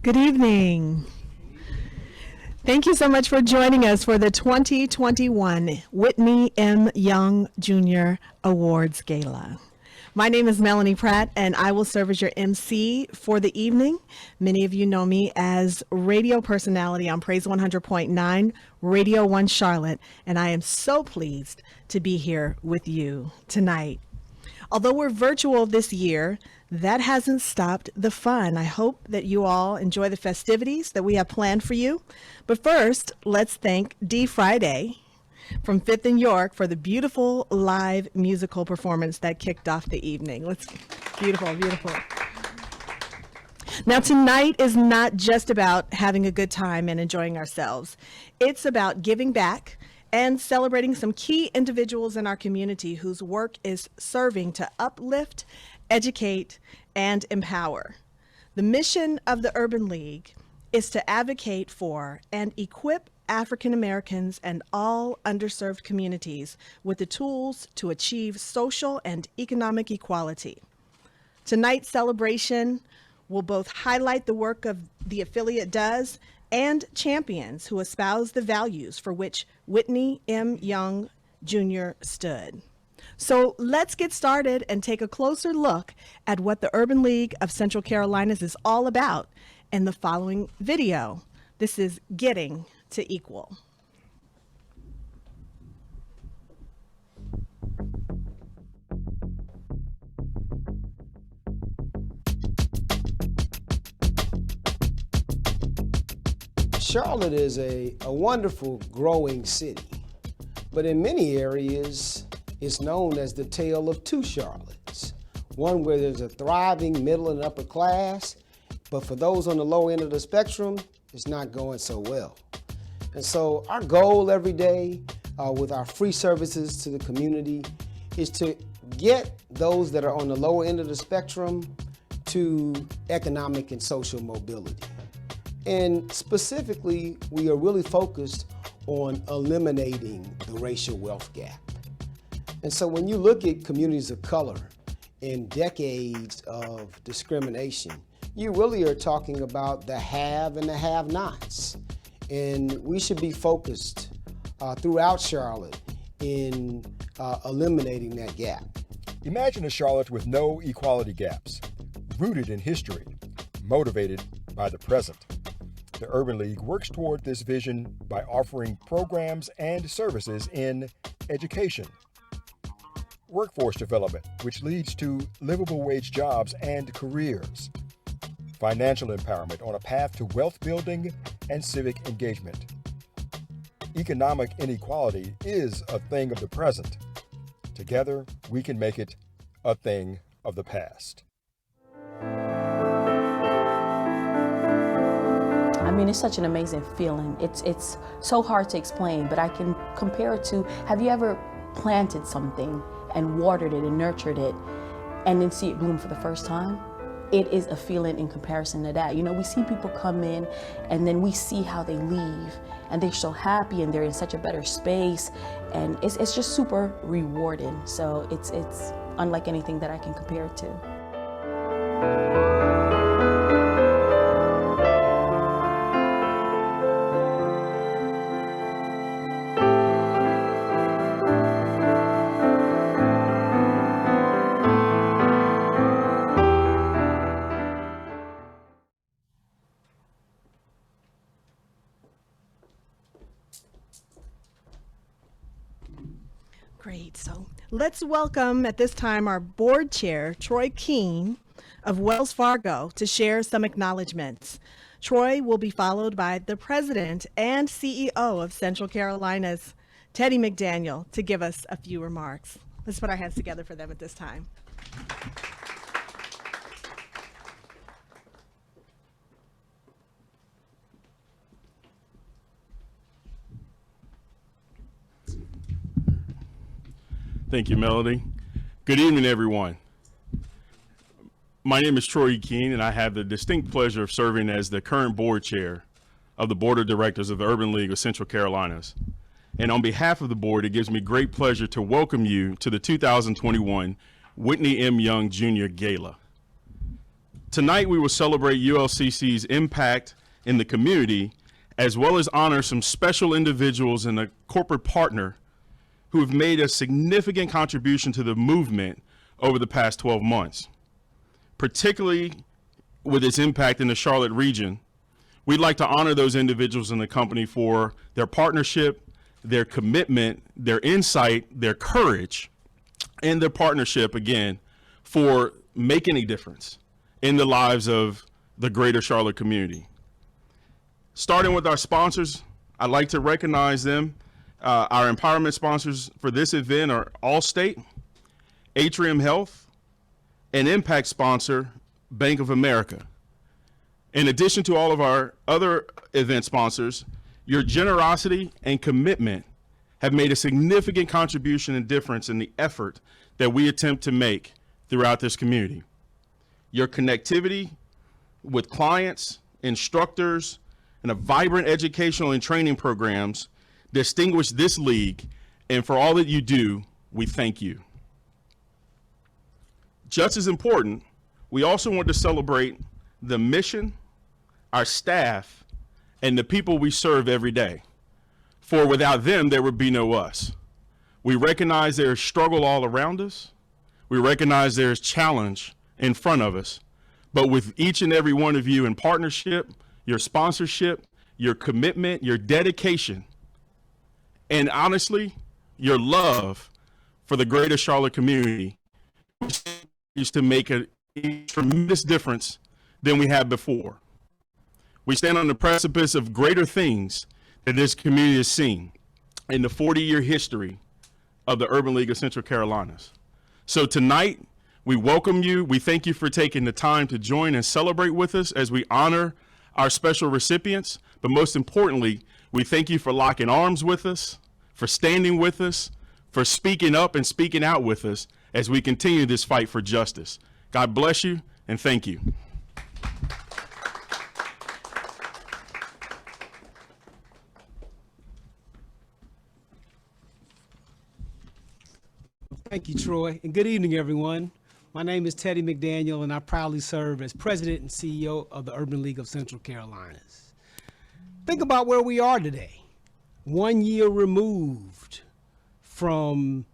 Good evening. Thank you so much for joining us for the 2021 Whitney M. Young Jr. Awards Gala. My name is Melanie Pratt, and I will serve as your MC for the evening. Many of you know me as radio personality on Praise 100.9, Radio 1 Charlotte, and I am so pleased to be here with you tonight. Although we're virtual this year, that hasn't stopped the fun. I hope that you all enjoy the festivities that we have planned for you. But first, let's thank D Friday from Fifth and York for the beautiful live musical performance that kicked off the evening. Beautiful, beautiful. Now, tonight is not just about having a good time and enjoying ourselves. It's about giving back and celebrating some key individuals in our community whose work is serving to uplift, educate, and empower. The mission of the Urban League is to advocate for and equip African Americans and all underserved communities with the tools to achieve social and economic equality. Tonight's celebration will both highlight the work of the affiliate does and champions who espouse the values for which Whitney M. Young Jr. stood. So let's get started and take a closer look at what the Urban League of Central Carolinas is all about in the following video. This is Getting to Equal. Charlotte is a wonderful growing city, but in many areas it's known as the tale of two Charlottes. One where there's a thriving middle and upper class, but for those on the lower end of the spectrum, it's not going so well. And so our goal every day with our free services to the community is to get those that are on the lower end of the spectrum to economic and social mobility. And specifically, we are really focused on eliminating the racial wealth gap. And so when you look at communities of color in decades of discrimination, you really are talking about the have and the have-nots. And we should be focused throughout Charlotte in eliminating that gap. Imagine a Charlotte with no equality gaps, rooted in history, motivated by the present. The Urban League works toward this vision by offering programs and services in education, workforce development, which leads to livable wage jobs and careers, financial empowerment on a path to wealth building and civic engagement. Economic inequality is a thing of the present. Together, we can make it a thing of the past. I mean, it's such an amazing feeling. It's so hard to explain, but I can compare it to, have you ever planted something and watered it and nurtured it and then see it bloom for the first time? It is a feeling in comparison to that. You know, we see people come in and then we see how they leave and they're so happy and they're in such a better space, and it's just super rewarding. So it's unlike anything that I can compare it to. Great. So let's welcome at this time our board chair, Troy Keene of Wells Fargo, to share some acknowledgments. Troy will be followed by the president and CEO of Central Carolinas, Teddy McDaniel, to give us a few remarks. Let's put our hands together for them at this time. Thank you, Melody. Good evening, everyone. My name is Troy Keene, and I have the distinct pleasure of serving as the current board chair of the Board of Directors of the Urban League of Central Carolinas. And on behalf of the board, it gives me great pleasure to welcome you to the 2021 Whitney M. Young Jr. Gala. Tonight, we will celebrate ULCC's impact in the community, as well as honor some special individuals and a corporate partner who have made a significant contribution to the movement over the past 12 months. Particularly with its impact in the Charlotte region, we'd like to honor those individuals in the company for their partnership, their commitment, their insight, their courage, and their partnership, again, for making a difference in the lives of the greater Charlotte community. Starting with our sponsors, I'd like to recognize them. Our empowerment sponsors for this event are Allstate, Atrium Health, and impact sponsor, Bank of America. In addition to all of our other event sponsors, your generosity and commitment have made a significant contribution and difference in the effort that we attempt to make throughout this community. Your connectivity with clients, instructors, and a vibrant educational and training programs distinguish this league, and for all that you do, we thank you. Just as important, we also want to celebrate the mission, our staff, and the people we serve every day. For without them, there would be no us. We recognize there is struggle all around us. We recognize there is challenge in front of us. But with each and every one of you in partnership, your sponsorship, your commitment, your dedication, and honestly, your love for the greater Charlotte community is to make a tremendous difference than we have before. We stand on the precipice of greater things that this community has seen in the 40-year history of the Urban League of Central Carolinas. So tonight, we welcome you. We thank you for taking the time to join and celebrate with us as we honor our special recipients. But most importantly, we thank you for locking arms with us, for standing with us, for speaking up and speaking out with us as we continue this fight for justice. God bless you, and thank you. Thank you, Troy, and good evening, everyone. My name is Teddy McDaniel, and I proudly serve as President and CEO of the Urban League of Central Carolinas. Think about where we are today, 1 year removed from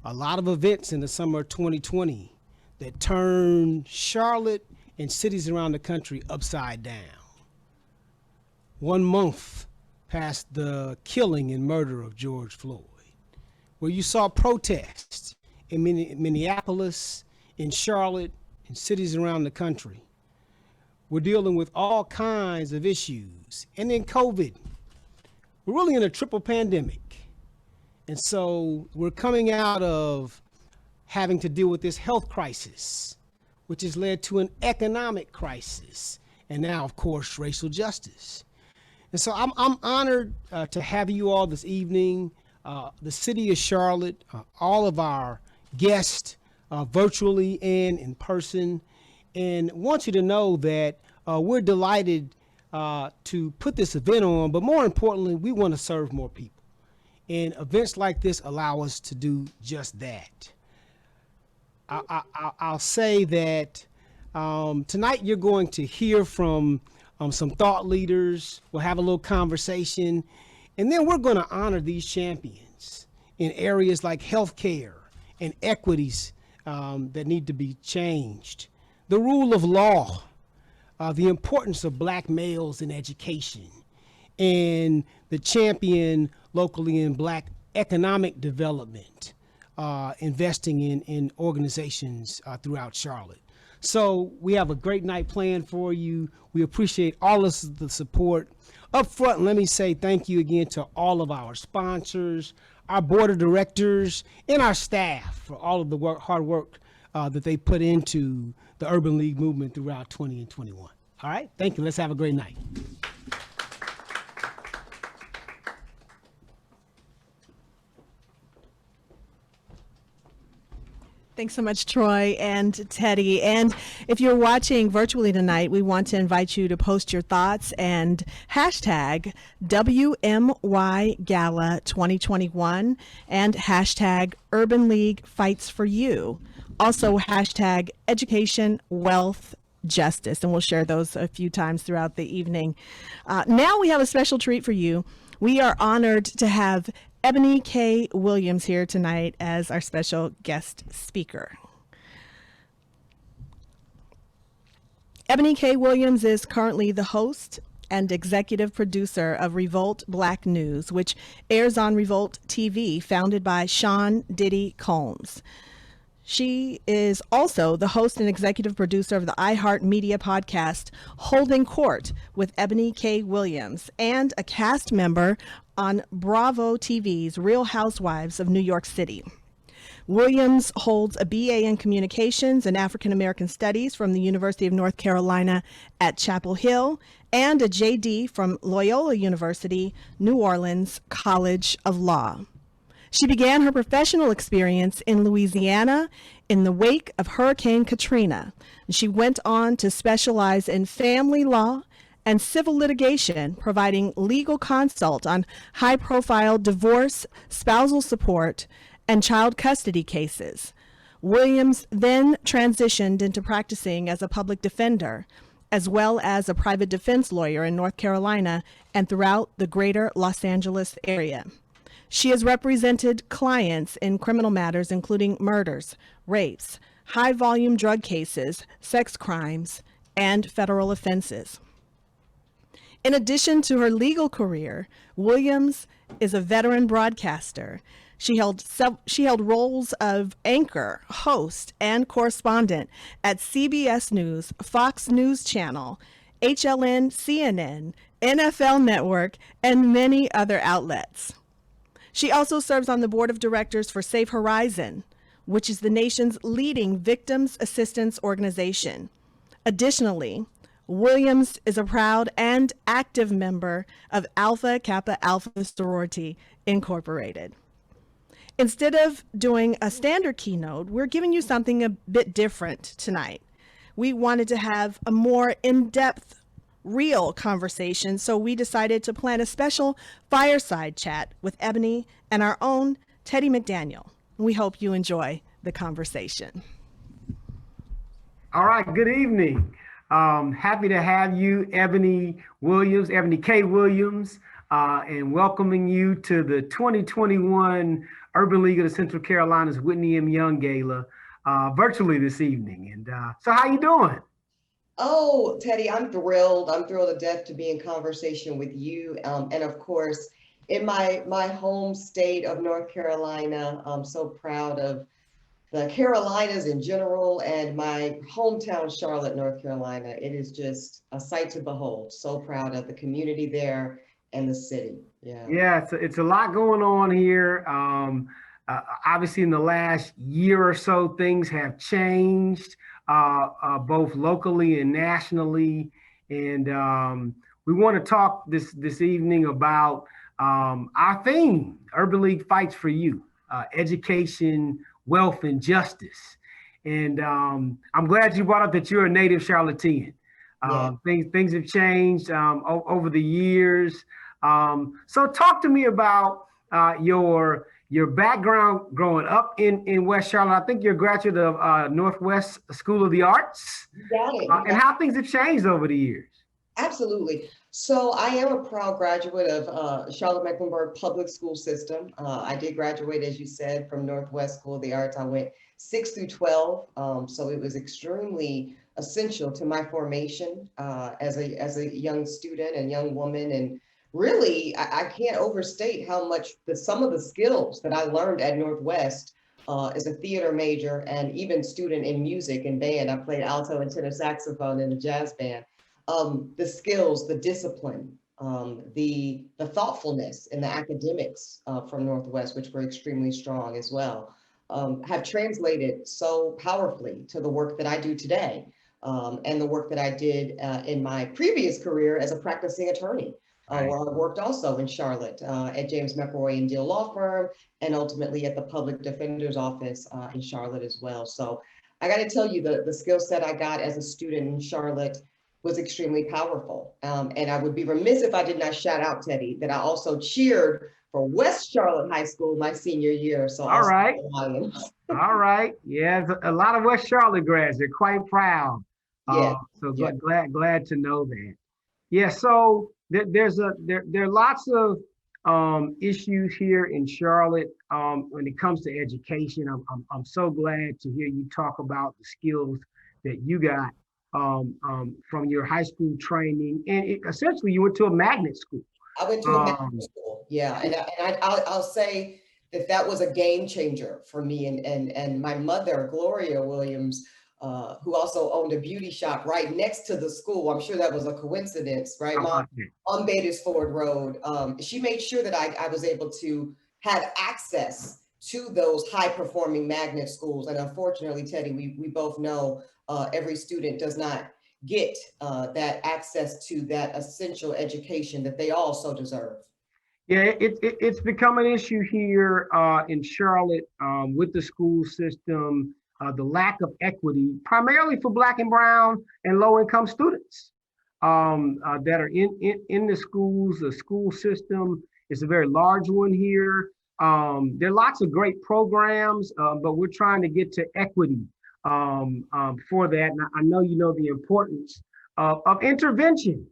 a lot of events in the summer of 2020 that turned Charlotte and cities around the country upside down. 1 month past the killing and murder of George Floyd, where you saw protests in Minneapolis, in Charlotte, in cities around the country. We're dealing with all kinds of issues. And then COVID. We're really in a triple pandemic. And so we're coming out of having to deal with this health crisis, which has led to an economic crisis. And now, of course, racial justice. And so I'm honored to have you all this evening. The city of Charlotte, all of our guests, virtually and in person, and want you to know that we're delighted to put this event on, but more importantly, we want to serve more people. And events like this allow us to do just that. I'll say that tonight you're going to hear from some thought leaders. We'll have a little conversation, and then we're going to honor these champions in areas like healthcare and equities that need to be changed, the rule of law, the importance of black males in education, and the champion locally in black economic development, investing in organizations throughout Charlotte. So we have a great night planned for you. We appreciate all of the support. Up front, let me say thank you again to all of our sponsors, our board of directors, and our staff for all of the hard work that they put into the Urban League movement throughout 20 and 21. All right, thank you. Let's have a great night. Thanks so much, Troy and Teddy. And if you're watching virtually tonight, we want to invite you to post your thoughts and hashtag WMY Gala 2021 and hashtag Urban League Fights for You. Also hashtag Education, Wealth, justice. And we'll share those a few times throughout the evening. Now we have a special treat for you. We are honored to have Ebony K. Williams here tonight as our special guest speaker. Ebony K. Williams is currently the host and executive producer of Revolt Black News, which airs on Revolt TV, founded by Sean Diddy Combs. She is also the host and executive producer of the iHeartMedia podcast, Holding Court with Ebony K. Williams, and a cast member on Bravo TV's Real Housewives of New York City. Williams holds a BA in Communications and African American Studies from the University of North Carolina at Chapel Hill and a JD from Loyola University, New Orleans College of Law. She began her professional experience in Louisiana in the wake of Hurricane Katrina. She went on to specialize in family law and civil litigation, providing legal consult on high-profile divorce, spousal support, and child custody cases. Williams then transitioned into practicing as a public defender, as well as a private defense lawyer in North Carolina and throughout the greater Los Angeles area. She has represented clients in criminal matters including murders, rapes, high-volume drug cases, sex crimes, and federal offenses. In addition to her legal career, Williams is a veteran broadcaster. She held roles of anchor, host, and correspondent at CBS News, Fox News Channel, HLN, CNN, NFL Network, and many other outlets. She also serves on the board of directors for Safe Horizon, which is the nation's leading victims assistance organization. Additionally, Williams is a proud and active member of Alpha Kappa Alpha Sorority Incorporated. Instead of doing a standard keynote, we're giving you something a bit different tonight. We wanted to have a more in-depth, real conversation, so we decided to plan a special fireside chat with Ebony and our own Teddy McDaniel. We hope you enjoy the conversation. All right, good evening. Happy to have you, Ebony Williams, Ebony K. Williams, and welcoming you to the 2021 Urban League of the Central Carolinas Whitney M. Young Gala virtually this evening. And so how you doing? Oh, Teddy, I'm thrilled. I'm thrilled to death to be in conversation with you. And of course, in my home state of North Carolina, I'm so proud of the Carolinas in general and my hometown, Charlotte, North Carolina. It is just a sight to behold. So proud of the community there and the city. Yeah, it's a lot going on here. Obviously, in the last year or so, things have changed, both locally and nationally. And we want to talk this evening about our theme, Urban League Fights for You, education, wealth, and justice. And I'm glad you brought up that you're a native Charlottean. Things have changed over the years. So talk to me about your background growing up in West Charlotte. I think you're a graduate of Northwest School of the Arts. You got it. And how things have changed over the years. Absolutely. So I am a proud graduate of Charlotte-Mecklenburg Public School System. I did graduate, as you said, from Northwest School of the Arts. I went 6 through 12. So it was extremely essential to my formation as a young student and young woman. And really, I can't overstate how much some of the skills that I learned at Northwest as a theater major and even student in music and band. I played alto and tenor saxophone in a jazz band. The skills, the discipline, the thoughtfulness in the academics from Northwest, which were extremely strong as well, have translated so powerfully to the work that I do today and the work that I did in my previous career as a practicing attorney. Where I worked also in Charlotte at James McElroy and Deal Law Firm, and ultimately at the Public Defender's Office in Charlotte as well. So I got to tell you, the skill set I got as a student in Charlotte was extremely powerful. And I would be remiss if I did not shout out, Teddy, that I also cheered for West Charlotte High School my senior year. So all right. All right. Yeah, a lot of West Charlotte grads. They're quite proud Yeah, So yeah. glad to know that. Yeah, so there are lots of issues here in Charlotte when it comes to education. I'm so glad to hear you talk about the skills that you got from your high school training, and essentially you went to a magnet school. I went to a medical Um, school, yeah, I'll say that that was a game changer for me and my mother, Gloria Williams, who also owned a beauty shop right next to the school. I'm sure that was a coincidence, right, how Mom? about that? On Ford Road. She made sure that I was able to have access to those high performing magnet schools. And unfortunately, Teddy, we both know every student does not get that access to that essential education that they also deserve. Yeah, it's become an issue here in Charlotte with the school system, the lack of equity, primarily for Black and Brown and low income students that are in the schools. The school system is a very large one here. There are lots of great programs, but we're trying to get to equity for that. And I know you know the importance of interventions.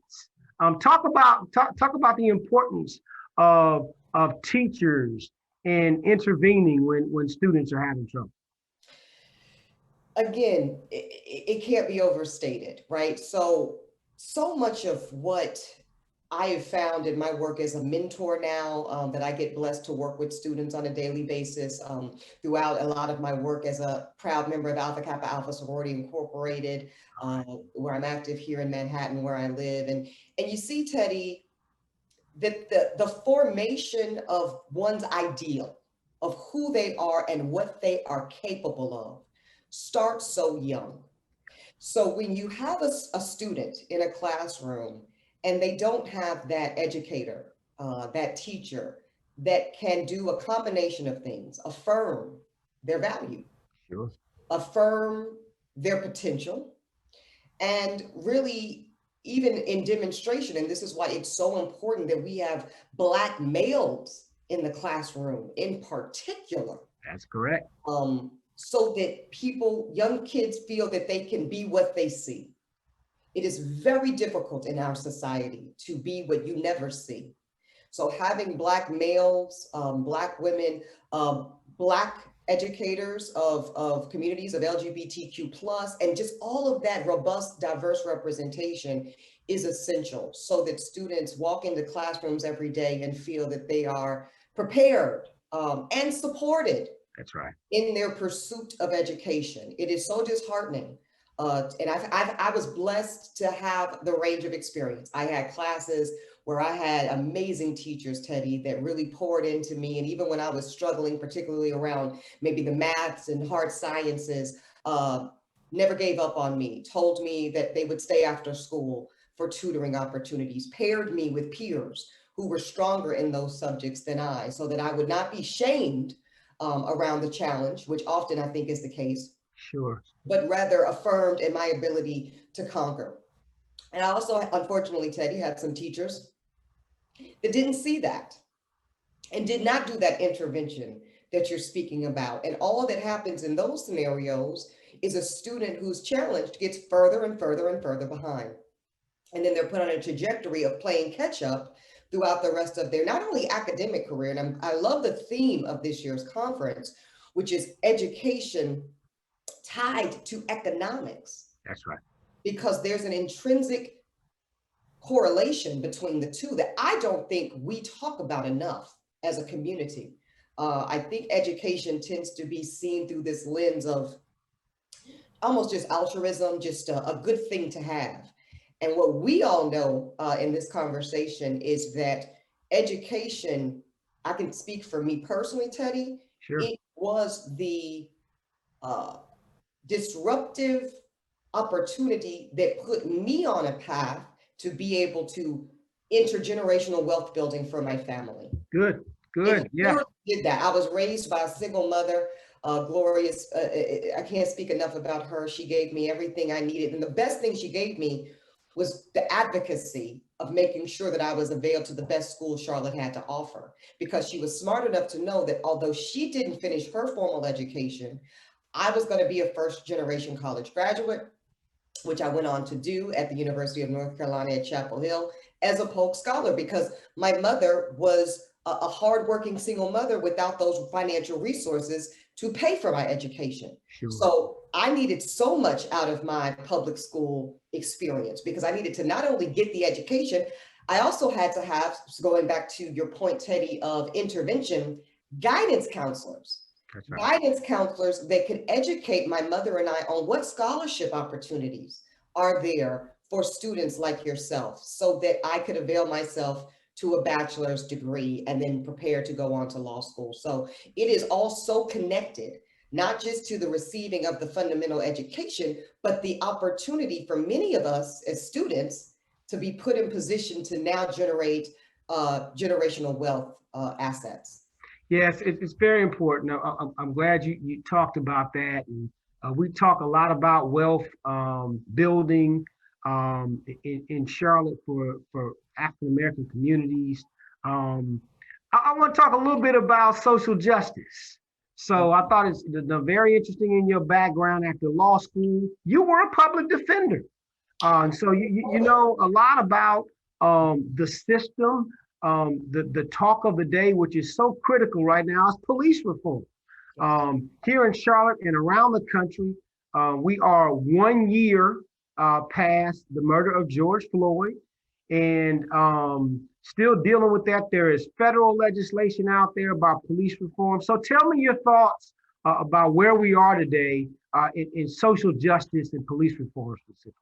Talk about the importance of teachers and intervening when students are having trouble. Again, it can't be overstated, right? So much of what I have found in my work as a mentor now, that I get blessed to work with students on a daily basis, throughout a lot of my work as a proud member of Alpha Kappa Alpha Sorority Incorporated, where I'm active here in Manhattan, where I live. And you see, Teddy, that the formation of one's ideal of who they are and what they are capable of starts so young. So when you have a student in a classroom and they don't have that educator, that teacher that can do a combination of things, affirm their value, Sure. affirm their potential, and really, even in demonstration, and this is why it's so important that we have Black males in the classroom in particular, That's correct. so that people, young kids, feel that they can be what they see. It is very difficult in our society to be what you never see. So having Black males, Black women, Black educators of communities of LGBTQ plus, and just all of that robust, diverse representation is essential so that students walk into classrooms every day and feel that they are prepared and supported That's right. in their pursuit of education. It is so disheartening. And I was blessed to have the range of experience. I had classes where I had amazing teachers, Teddy, that really poured into me. And even when I was struggling, particularly around maybe the maths and hard sciences, never gave up on me, told me that they would stay after school for tutoring opportunities, paired me with peers who were stronger in those subjects than I, so that I would not be shamed around the challenge, which often I think is the case, Sure. but rather affirmed in my ability to conquer. And I also, unfortunately, Teddy, had some teachers that didn't see that and did not do that intervention that you're speaking about. And all that happens in those scenarios is a student who's challenged gets further and further and further behind. And then they're put on a trajectory of playing catch up throughout the rest of their not only academic career, and I love the theme of this year's conference, which is education tied to economics, That's right. because there's an intrinsic correlation between the two that I don't think we talk about enough as a community. I think education tends to be seen through this lens of almost just altruism, just a good thing to have. And what we all know in this conversation is that education, I can speak for me personally, Teddy, Sure. it was the uh, disruptive opportunity that put me on a path to be able to intergenerational wealth building for my family. Good. It Good. Yeah. literally did that. I was raised by a single mother, glorious. I can't speak enough about her. She gave me everything I needed. And the best thing she gave me was the advocacy of making sure that I was availed to the best school Charlotte had to offer, because she was smart enough to know that although she didn't finish her formal education, I was going to be a first generation college graduate. which I went on to do at the University of North Carolina at Chapel Hill as a Polk Scholar, because my mother was a hardworking single mother without those financial resources to pay for my education. Sure. So I needed so much out of my public school experience because I needed to not only get the education, I also had to have, going back to your point, Teddy, of intervention, guidance counselors. That's right. Guidance counselors that could educate my mother and I on what scholarship opportunities are there for students like yourself, so that I could avail myself to a bachelor's degree and then prepare to go on to law school. So it is all so connected, not just to the receiving of the fundamental education, but the opportunity for many of us as students to be put in position to now generate generational wealth assets. Yes, it's very important. I'm glad you talked about that. And we talk a lot about wealth building in Charlotte for African American communities. I want to talk a little bit about social justice. So I thought it's very interesting in your background after law school. You were a public defender. So you know a lot about the system. The talk of the day, which is so critical right now, is police reform. Here in Charlotte and around the country, we are 1 year past the murder of George Floyd, and still dealing with that. There is federal legislation out there about police reform. So tell me your thoughts about where we are today in social justice and police reform specifically.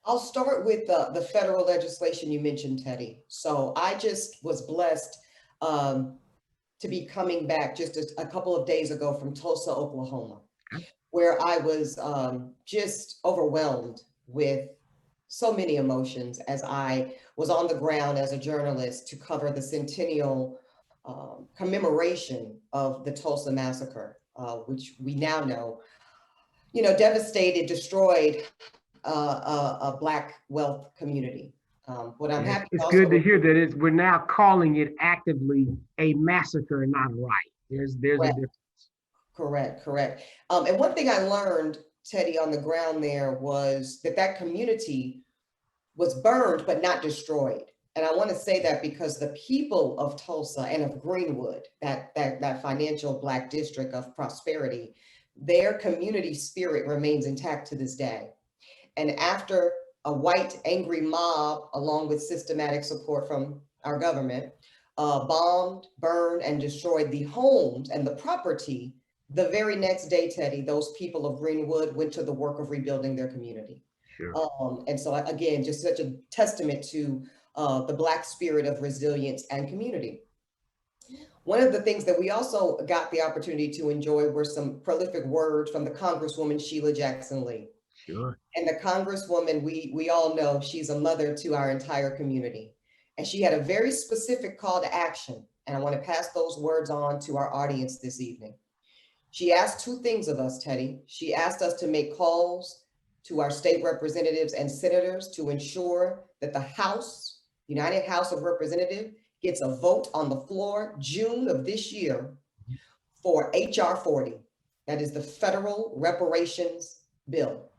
I'll start with the federal legislation you mentioned, Teddy. So I just was blessed to be coming back just a couple of days ago from Tulsa, Oklahoma, where I was just overwhelmed with so many emotions as I was on the ground as a journalist to cover the centennial commemoration of the Tulsa massacre, which we now know, devastated, destroyed a Black wealth community. What I'm happy It's also good to hear that we're now calling it actively a massacre and not a riot. There's a difference. Correct. And one thing I learned, Teddy, on the ground there was that community was burned but not destroyed. And I want to say that because the people of Tulsa and of Greenwood, that financial Black district of prosperity, their community spirit remains intact to this day. And after a white angry mob, along with systematic support from our government, bombed, burned, and destroyed the homes and the property, the very next day, Teddy, those people of Greenwood went to the work of rebuilding their community. Sure. And so again, just such a testament to the Black spirit of resilience and community. One of the things that we also got the opportunity to enjoy were some prolific words from the Congresswoman Sheila Jackson Lee. Sure. And the Congresswoman, we all know she's a mother to our entire community. And she had a very specific call to action. And I want to pass those words on to our audience this evening. She asked two things of us, Teddy. She asked us to make calls to our state representatives and senators to ensure that the House, United House of Representatives, gets a vote on the floor June of this year for HR 40. That is the federal reparations bill.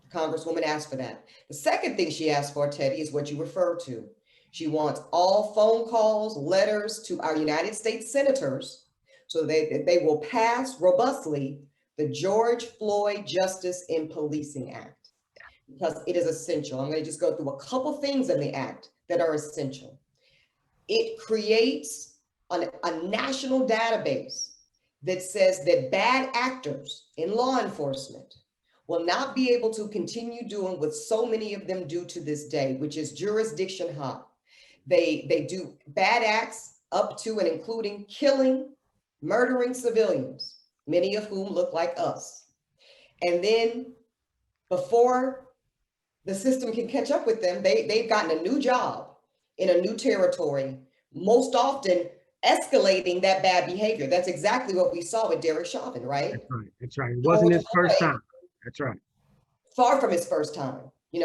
The Congresswoman asked for that. The second thing she asked for, Teddy, is what you referred to. She wants all phone calls, letters to our United States senators so that they will pass robustly the George Floyd Justice in Policing Act, because it is essential. I'm going to just go through a couple things in the act that are essential. It creates a national database that says that bad actors in law enforcement will not be able to continue doing what so many of them do to this day, which is jurisdiction hop. They do bad acts up to and including killing, murdering civilians, many of whom look like us. And then before the system can catch up with them, they've gotten a new job in a new territory, most often escalating that bad behavior. That's exactly what we saw with Derek Chauvin, right? That's right. It wasn't his first time. That's right. Far from his first time.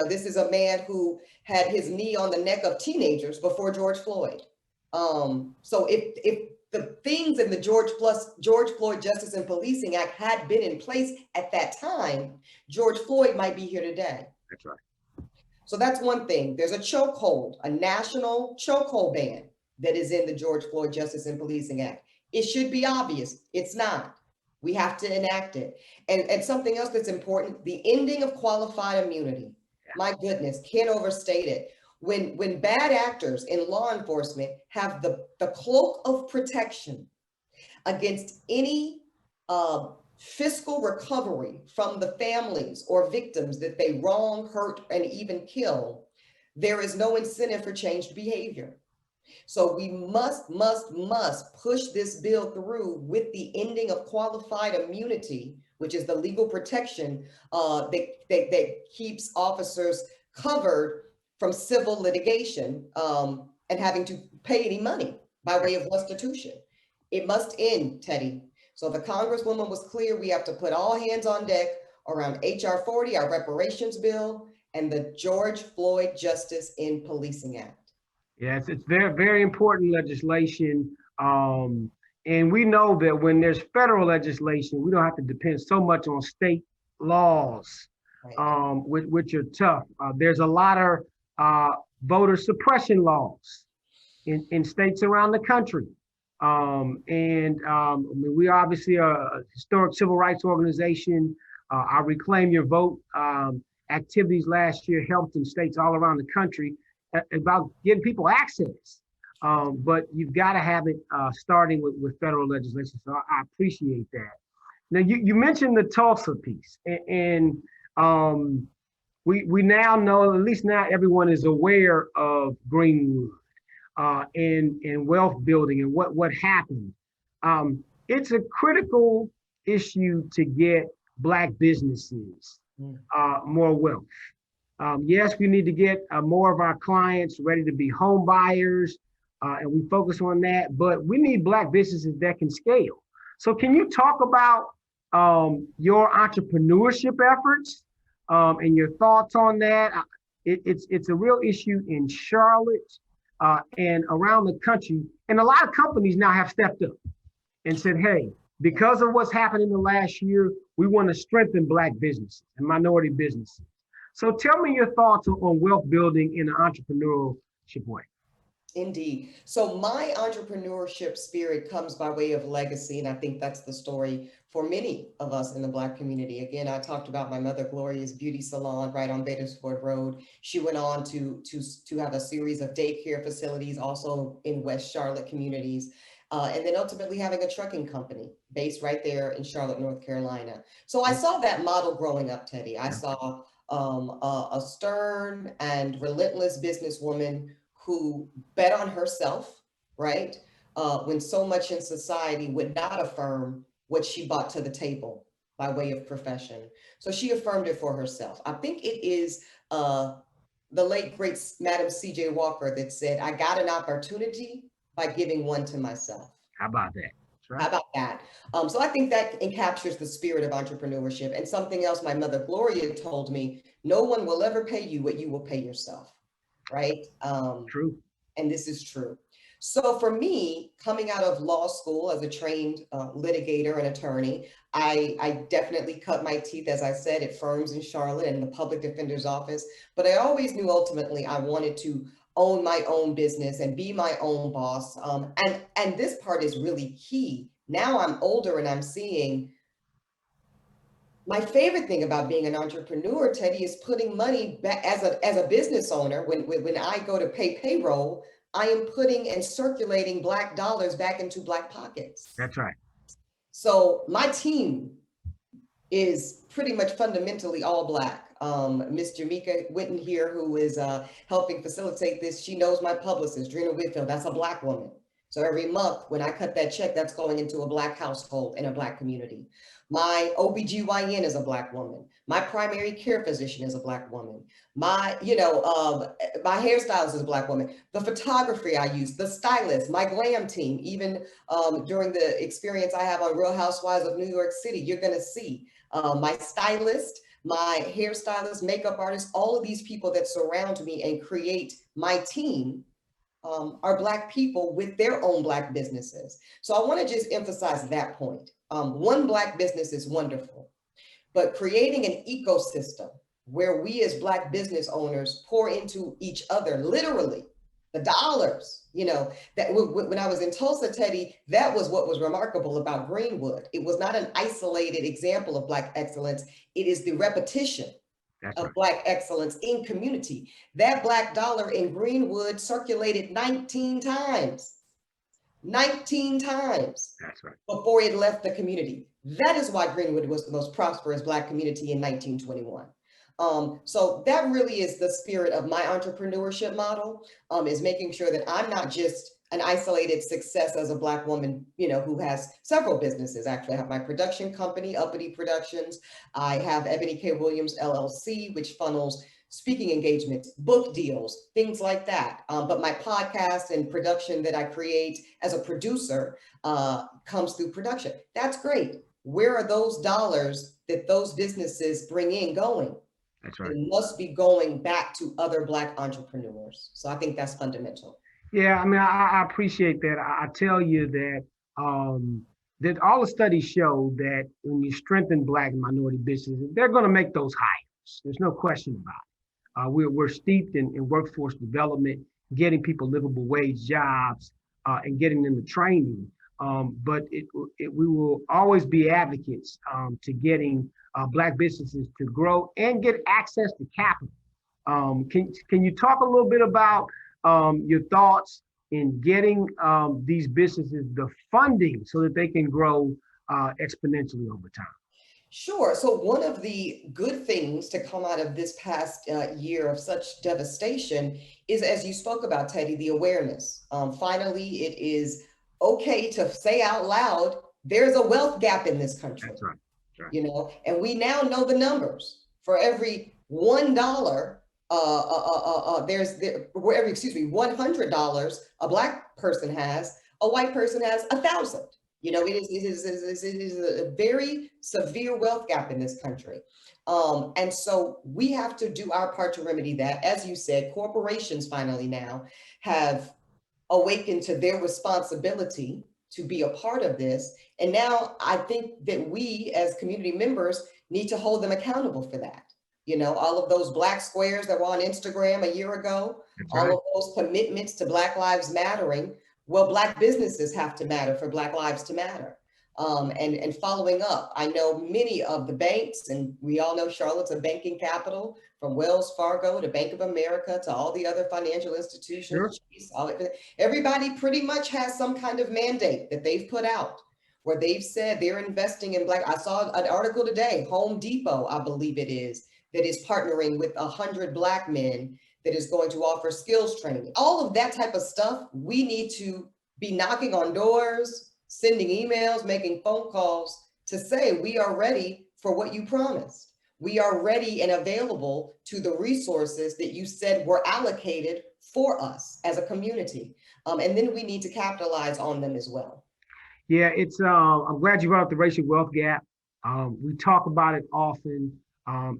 This is a man who had his knee on the neck of teenagers before George Floyd. So if the things in the George Floyd Justice and Policing Act had been in place at that time, George Floyd might be here today. That's right. So that's one thing. There's a chokehold, a national chokehold ban that is in the George Floyd Justice and Policing Act. It should be obvious. It's not. We have to enact it. And something else that's important, the ending of qualified immunity. My goodness, can't overstate it. When bad actors in law enforcement have the cloak of protection against any fiscal recovery from the families or victims that they wrong, hurt, and even kill, there is no incentive for changed behavior. So we must push this bill through with the ending of qualified immunity, which is the legal protection that keeps officers covered from civil litigation and having to pay any money by way of restitution. It must end, Teddy. So the Congresswoman was clear, we have to put all hands on deck around HR 40, our reparations bill, and the George Floyd Justice in Policing Act. Yes, it's very, very important legislation. And we know that when there's federal legislation, we don't have to depend so much on state laws, Right. which are tough. There's a lot of voter suppression laws in states around the country. I mean, we obviously are a historic civil rights organization. Our Reclaim Your Vote activities last year helped in states all around the country about getting people access. But you've got to have it starting with federal legislation. So I appreciate that. Now, you mentioned the Tulsa piece, and we now know, at least now everyone is aware of Greenwood and wealth building and what happened. It's a critical issue to get Black businesses more wealth. Yes, we need to get more of our clients ready to be home buyers, and we focus on that, but we need Black businesses that can scale. So can you talk about your entrepreneurship efforts and your thoughts on that? It's a real issue in Charlotte and around the country. And a lot of companies now have stepped up and said, hey, because of what's happened in the last year, we want to strengthen Black businesses and minority businesses. So tell me your thoughts on wealth building in an entrepreneurship way. Indeed. So my entrepreneurship spirit comes by way of legacy, and I think that's the story for many of us in the Black community. Again, I talked about my mother Gloria's beauty salon right on Badersford Road. She went on to have a series of daycare facilities also in West Charlotte communities, and then ultimately having a trucking company based right there in Charlotte, North Carolina. So I saw that model growing up, Teddy. I saw a stern and relentless businesswoman who bet on herself, right? When so much in society would not affirm what she brought to the table by way of profession. So she affirmed it for herself. I think it is the late great Madam C.J. Walker that said, I got an opportunity by giving one to myself. How about that? Right. How about that? So I think that encaptures the spirit of entrepreneurship. And something else my mother Gloria told me, no one will ever pay you what you will pay yourself, right? True. And this is true. So for me, coming out of law school as a trained litigator and attorney, I definitely cut my teeth, as I said, at firms in Charlotte and the public defender's office. But I always knew ultimately I wanted to own my own business and be my own boss. And this part is really key. Now I'm older and I'm seeing my favorite thing about being an entrepreneur, Teddy, is putting money back as a business owner. When I go to pay payroll, I am putting and circulating Black dollars back into Black pockets. That's right. So my team is pretty much fundamentally all Black. Miss Jamaica Whitney here, who is helping facilitate this, she knows my publicist, Drina Whitfield. That's a Black woman. So every month when I cut that check, that's going into a Black household in a Black community. My OBGYN is a Black woman. My primary care physician is a Black woman. My hairstylist is a Black woman. The photography I use, the stylist, my glam team, even during the experience I have on Real Housewives of New York City, you're gonna see my stylist, my hairstylist, makeup artist, all of these people that surround me and create my team are Black people with their own Black businesses. So I want to just emphasize that point. One Black business is wonderful, but creating an ecosystem where we as Black business owners pour into each other, literally, the dollars, that when I was in Tulsa, Teddy, that was what was remarkable about Greenwood. It was not an isolated example of Black excellence. It is the repetition of Black excellence in community. That Black dollar in Greenwood circulated 19 times. 19 times. That's right. Before it left the community. That is why Greenwood was the most prosperous Black community in 1921. So that really is the spirit of my entrepreneurship model, is making sure that I'm not just an isolated success as a Black woman, who has several businesses. Actually, I have my production company, Uppity Productions. I have Ebony K. Williams, LLC, which funnels speaking engagements, book deals, things like that. But my podcast and production that I create as a producer comes through production. That's great. Where are those dollars that those businesses bring in going? That's right. It must be going back to other Black entrepreneurs. So I think that's fundamental. Yeah, I mean, I appreciate that. I tell you that that all the studies show that when you strengthen Black and minority businesses, they're going to make those hires. There's no question about it. We're steeped in workforce development, getting people livable wage jobs, and getting them the training. But we will always be advocates to getting Black businesses to grow and get access to capital. Can you talk a little bit about your thoughts in getting these businesses the funding so that they can grow exponentially over time? Sure. So one of the good things to come out of this past year of such devastation is, as you spoke about, Teddy, the awareness. Finally, it is okay to say out loud, there's a wealth gap in this country. That's right. That's right. And we now know the numbers. For every $1, for every $100 a Black person has, a white person has 1,000. It is a very severe wealth gap in this country. And so we have to do our part to remedy that. As you said, corporations finally now have awakened to their responsibility to be a part of this. And now I think that we as community members need to hold them accountable for that. All of those Black squares that were on Instagram a year ago, all of those commitments to Black Lives Mattering. Well, Black businesses have to matter for Black lives to matter. And following up, I know many of the banks, and we all know Charlotte's a banking capital, from Wells Fargo to Bank of America to all the other financial institutions. Sure. Everybody pretty much has some kind of mandate that they've put out where they've said they're investing in Black. I saw an article today, Home Depot, I believe it is, that is partnering with 100 Black men that is going to offer skills training. All of that type of stuff, we need to be knocking on doors, sending emails, making phone calls to say we are ready for what you promised. We are ready and available to the resources that you said were allocated for us as a community. And then we need to capitalize on them as well. Yeah, I'm glad you brought up the racial wealth gap. We talk about it often.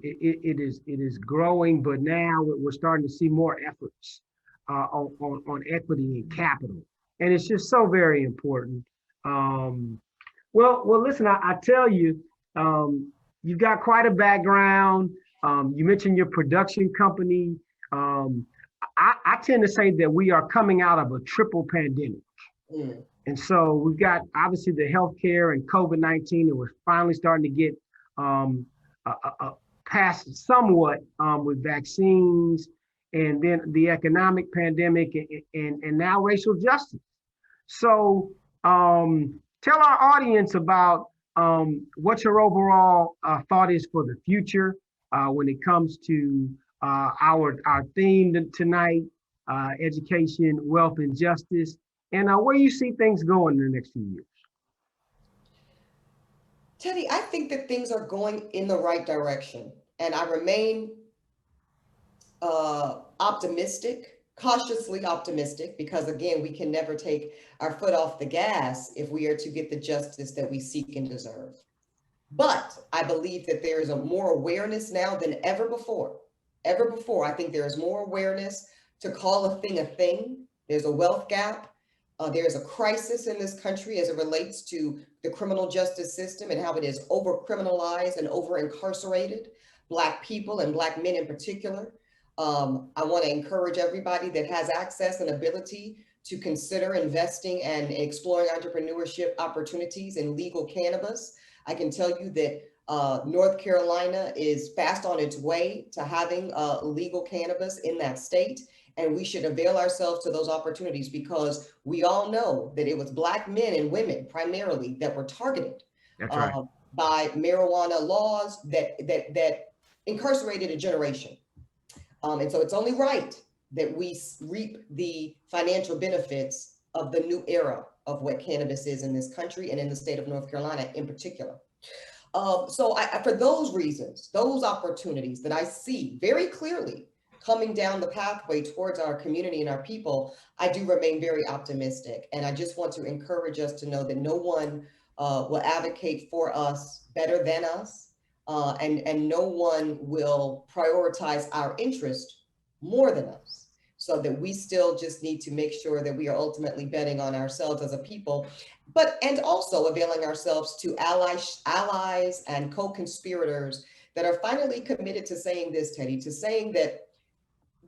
It is growing, but now we're starting to see more efforts on equity and capital, and it's just so very important. Well, listen, I tell you, you've got quite a background. You mentioned your production company. I tend to say that we are coming out of a triple pandemic. And so we've got obviously the healthcare and COVID-19, and we're finally starting to get past somewhat with vaccines, and then the economic pandemic, and now racial justice. So tell our audience about what your overall thought is for the future when it comes to our theme tonight, education, wealth, and justice, and where you see things going in the next few years. Teddy, I think that things are going in the right direction, and I remain optimistic, cautiously optimistic, because again, we can never take our foot off the gas if we are to get the justice that we seek and deserve. But I believe that there is a more awareness now than ever before. I think there is more awareness to call a thing, There's a wealth gap. There's a crisis in this country as it relates to the criminal justice system and how it is over criminalized and over incarcerated Black people and Black men in particular. I want to encourage everybody that has access and ability to consider investing and exploring entrepreneurship opportunities in legal cannabis. I can tell you that North Carolina is fast on its way to having legal cannabis in that state. And we should avail ourselves to those opportunities because we all know that it was Black men and women primarily that were targeted by marijuana laws that incarcerated a generation. And so it's only right that we reap the financial benefits of the new era of what cannabis is in this country and in the state of North Carolina in particular. So for those reasons, those opportunities that I see very clearly coming down the pathway towards our community and our people, I do remain very optimistic. And I just want to encourage us to know that no one will advocate for us better than us. And no one will prioritize our interest more than us. So that we still just need to make sure that we are ultimately betting on ourselves as a people, and also availing ourselves to allies and co-conspirators that are finally committed to saying this, Teddy, to saying that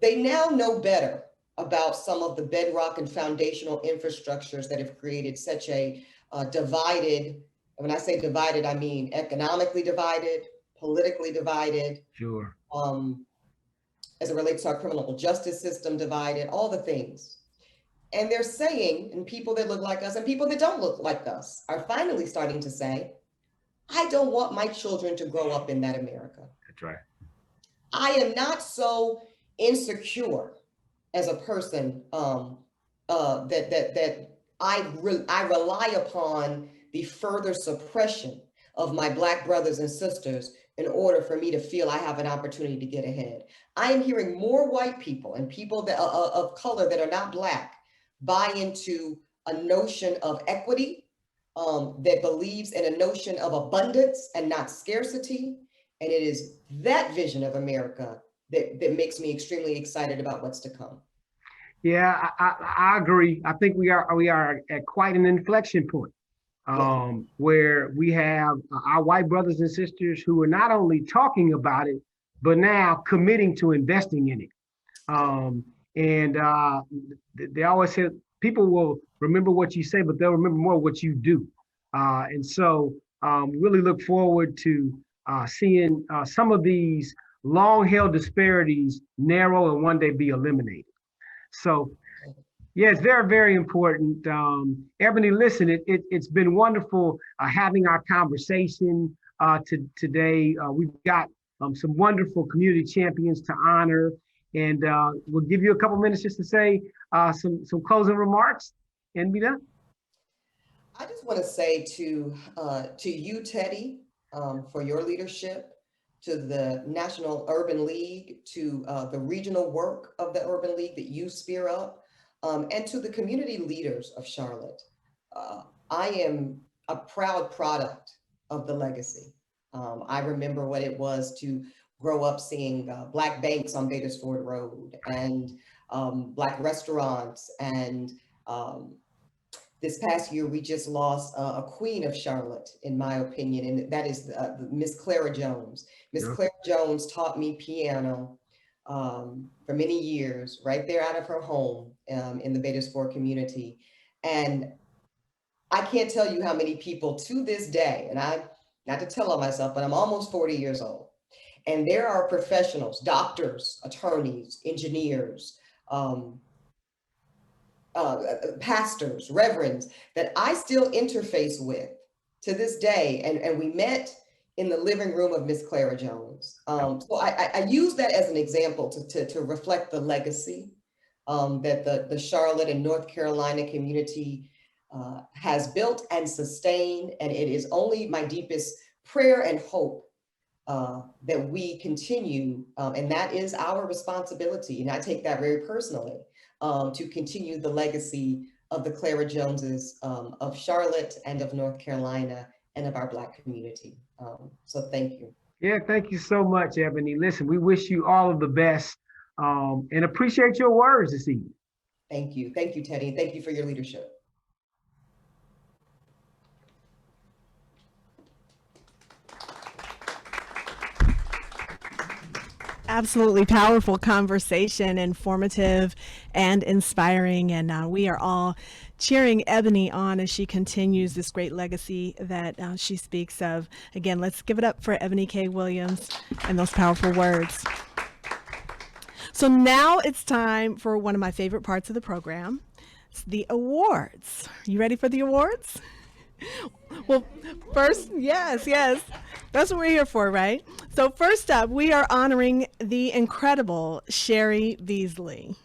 they now know better about some of the bedrock and foundational infrastructures that have created such a divided, when I say divided, I mean economically divided, politically divided. Sure. As it relates to our criminal justice system divided, all the things. And they're saying, and people that look like us and people that don't look like us are finally starting to say, I don't want my children to grow up in that America. That's right. I am not so insecure as a person that I rely upon the further suppression of my Black brothers and sisters in order for me to feel I have an opportunity to get ahead. I am hearing more white people and people that of color that are not Black buy into a notion of equity, that believes in a notion of abundance and not scarcity. And it is that vision of America that makes me extremely excited about what's to come. Yeah, I agree. I think we are at quite an inflection point. Where we have our white brothers and sisters who are not only talking about it, but now committing to investing in it. They always say people will remember what you say, but they'll remember more what you do. And so really look forward to seeing some of these long-held disparities narrow and one day be eliminated. So yeah, it's very, very important. Ebony, listen, it's been wonderful having our conversation today. We've got some wonderful community champions to honor, and we'll give you a couple minutes just to say some closing remarks and be done. I just want to say to you, Teddy, for your leadership, to the National Urban League, to the regional work of the Urban League that you spear up, and to the community leaders of Charlotte. I am a proud product of the legacy. I remember what it was to grow up seeing Black banks on Badersford Road and Black restaurants. And this past year, we just lost a queen of Charlotte, in my opinion, and that is Miss Clara Jones. Miss Clara Jones taught me piano for many years, right there out of her home in the Badersford community. And I can't tell you how many people to this day, and I, not to tell on myself, but I'm almost 40 years old. And there are professionals, doctors, attorneys, engineers, pastors, reverends that I still interface with to this day. And we met in the living room of Miss Clara Jones. So I use that as an example to reflect the legacy that the Charlotte and North Carolina community has built and sustained. And it is only my deepest prayer and hope that we continue, and that is our responsibility. And I take that very personally, to continue the legacy of the Clara Joneses of Charlotte and of North Carolina and of our Black community. So thank you. Yeah, thank you so much, Ebony. Listen, we wish you all of the best and appreciate your words this evening. Thank you. Thank you, Teddy. Thank you for your leadership. Absolutely powerful conversation, informative and inspiring. And we are all cheering Ebony on as she continues this great legacy that she speaks of. Again, let's give it up for Ebony K. Williams and those powerful words. So now it's time for one of my favorite parts of the program. It's the awards. You ready for the awards? Well, first, yes. That's what we're here for, right? So first up, we are honoring the incredible Sherry Beasley.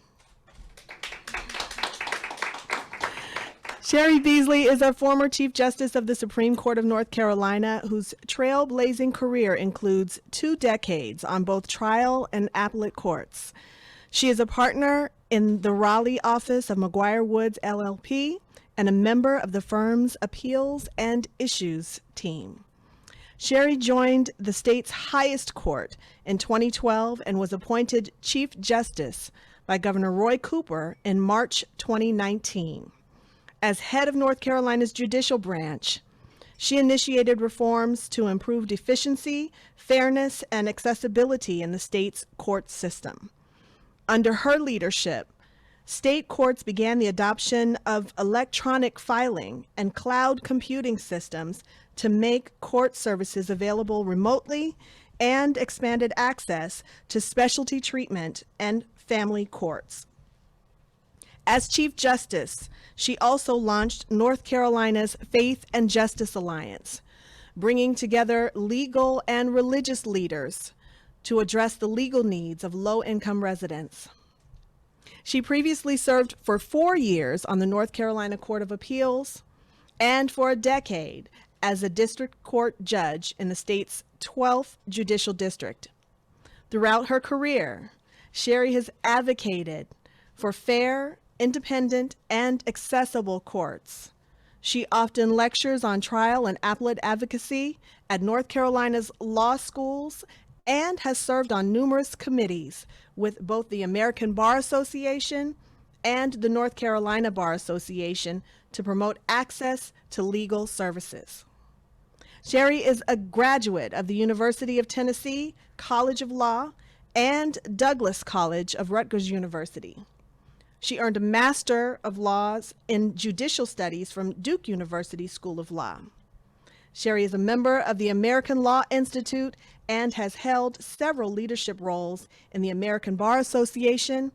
Sherry Beasley is a former Chief Justice of the Supreme Court of North Carolina whose trailblazing career includes 2 decades on both trial and appellate courts. She is a partner in the Raleigh office of McGuire Woods LLP and a member of the firm's Appeals and Issues team. Sherry joined the state's highest court in 2012 and was appointed Chief Justice by Governor Roy Cooper in March 2019. As head of North Carolina's judicial branch, she initiated reforms to improve efficiency, fairness, and accessibility in the state's court system. Under her leadership, state courts began the adoption of electronic filing and cloud computing systems to make court services available remotely and expanded access to specialty treatment and family courts. As Chief Justice, she also launched North Carolina's Faith and Justice Alliance, bringing together legal and religious leaders to address the legal needs of low-income residents. She previously served for 4 years on the North Carolina Court of Appeals and for a decade as a district court judge in the state's 12th Judicial District. Throughout her career, Sherry has advocated for fair, independent, and accessible courts. She often lectures on trial and appellate advocacy at North Carolina's law schools and has served on numerous committees with both the American Bar Association and the North Carolina Bar Association to promote access to legal services. Sherry is a graduate of the University of Tennessee College of Law and Douglas College of Rutgers University. She earned a Master of Laws in Judicial Studies from Duke University School of Law. Sherry is a member of the American Law Institute and has held several leadership roles in the American Bar Association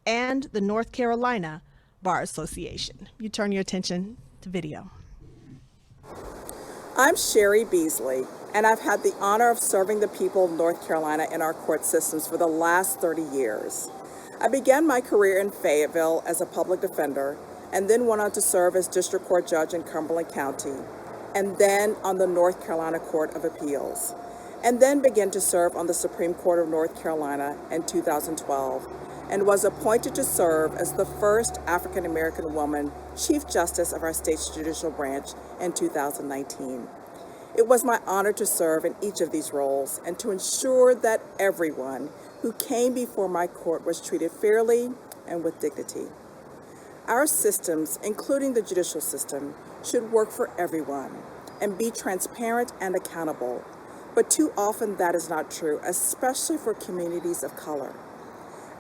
and the North Carolina Bar Association. You turn your attention to video. I'm Sherry Beasley, and I've had the honor of serving the people of North Carolina in our court systems for the last 30 years. I began my career in Fayetteville as a public defender, and then went on to serve as district court judge in Cumberland County, and then on the North Carolina Court of Appeals, and then began to serve on the Supreme Court of North Carolina in 2012, and was appointed to serve as the first African American woman Chief Justice of our state's judicial branch in 2019. It was my honor to serve in each of these roles and to ensure that everyone who came before my court was treated fairly and with dignity. Our systems, including the judicial system, should work for everyone and be transparent and accountable. But too often that is not true, especially for communities of color.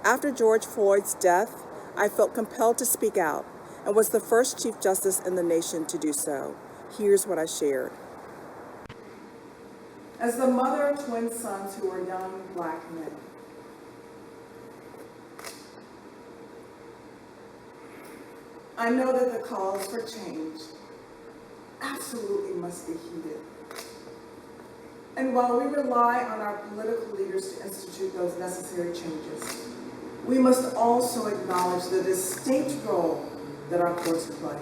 After George Floyd's death, I felt compelled to speak out and was the first Chief Justice in the nation to do so. Here's what I shared. As the mother of twin sons who are young Black men, I know that the calls for change absolutely must be heeded. And while we rely on our political leaders to institute those necessary changes, we must also acknowledge the distinct role that our courts play.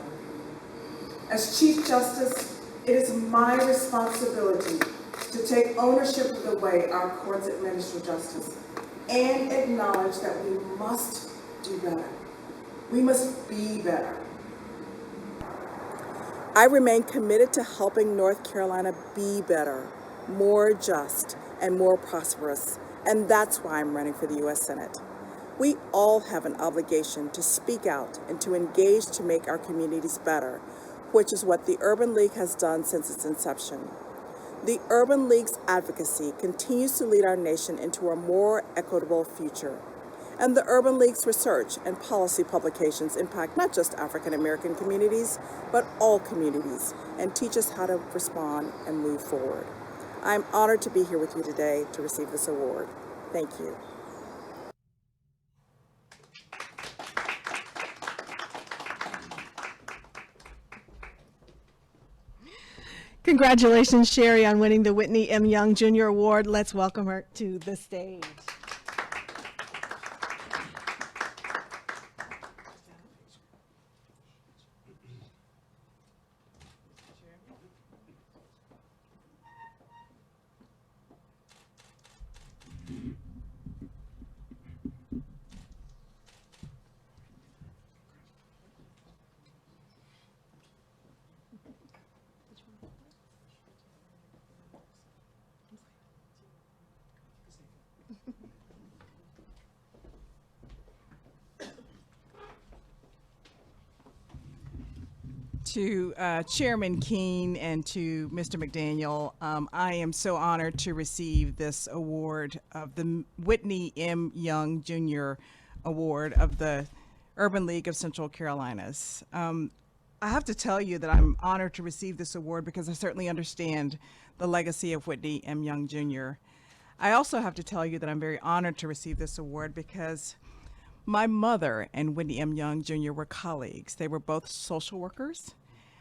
As Chief Justice, it is my responsibility to take ownership of the way our courts administer justice and acknowledge that we must do better. We must be better. I remain committed to helping North Carolina be better, more just, and more prosperous, and that's why I'm running for the U.S. Senate. We all have an obligation to speak out and to engage to make our communities better, which is what the Urban League has done since its inception. The Urban League's advocacy continues to lead our nation into a more equitable future. And the Urban League's research and policy publications impact not just African American communities, but all communities, and teach us how to respond and move forward. I'm honored to be here with you today to receive this award. Thank you. Congratulations, Sherry, on winning the Whitney M. Young Jr. Award. Let's welcome her to the stage. To Chairman Keene and to Mr. McDaniel, I am so honored to receive this award of the Whitney M. Young Jr. Award of the Urban League of Central Carolinas. I have to tell you that I'm honored to receive this award because I certainly understand the legacy of Whitney M. Young Jr. I also have to tell you that I'm very honored to receive this award because my mother and Whitney M. Young Jr. were colleagues. They were both social workers,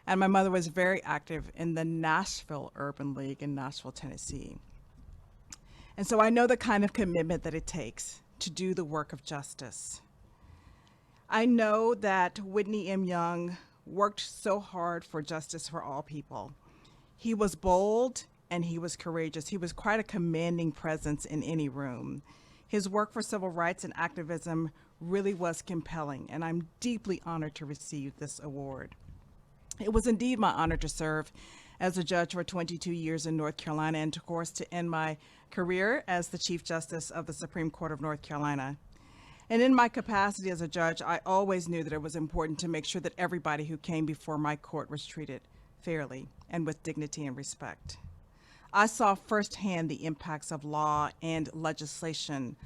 and my mother was very active in the Nashville Urban League in Nashville, Tennessee. And so I know the kind of commitment that it takes to do the work of justice. I know that Whitney M. Young worked so hard for justice for all people. He was bold and he was courageous. He was quite a commanding presence in any room. His work for civil rights and activism really was compelling, and I'm deeply honored to receive this award. It was indeed my honor to serve as a judge for 22 years in North Carolina, and of course to end my career as the Chief Justice of the Supreme Court of North Carolina. And in my capacity as a judge, I always knew that it was important to make sure that everybody who came before my court was treated fairly and with dignity and respect. I saw firsthand the impacts of law and legislation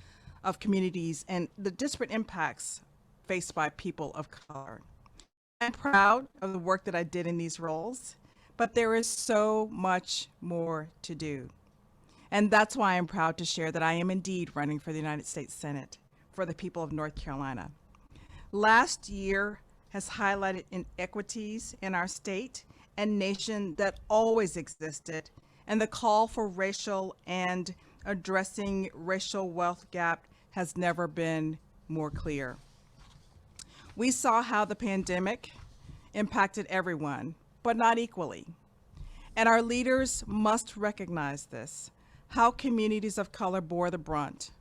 of communities and the disparate impacts faced by people of color. I'm proud of the work that I did in these roles, but there is so much more to do. And that's why I'm proud to share that I am indeed running for the United States Senate for the people of North Carolina. Last year has highlighted inequities in our state and nation that always existed, and the call for racial and addressing racial wealth gap has never been more clear. We saw how the pandemic impacted everyone, but not equally. And our leaders must recognize this, how communities of color bore the brunt,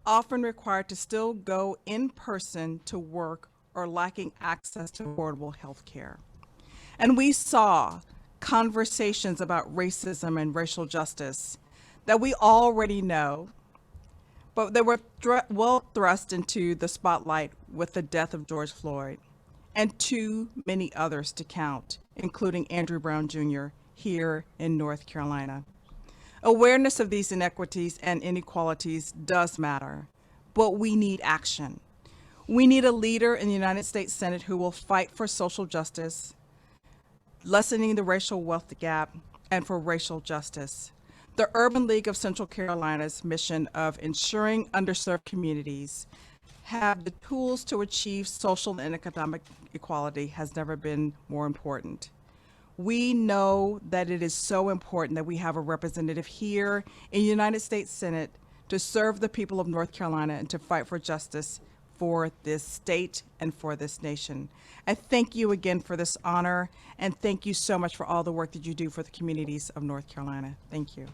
often required to still go in person to work or lacking access to affordable health care. And we saw conversations about racism and racial justice that we already know, but they were well thrust into the spotlight with the death of George Floyd, and too many others to count, including Andrew Brown Jr. here in North Carolina. Awareness of these inequities and inequalities does matter, but we need action. We need a leader in the United States Senate who will fight for social justice, lessening the racial wealth gap, and for racial justice. The Urban League of Central Carolina's mission of ensuring underserved communities have the tools to achieve social and economic equality has never been more important. We know that it is so important that we have a representative here in the United States Senate to serve the people of North Carolina and to fight for justice for this state and for this nation. I thank you again for this honor, and thank you so much for all the work that you do for the communities of North Carolina. Thank you.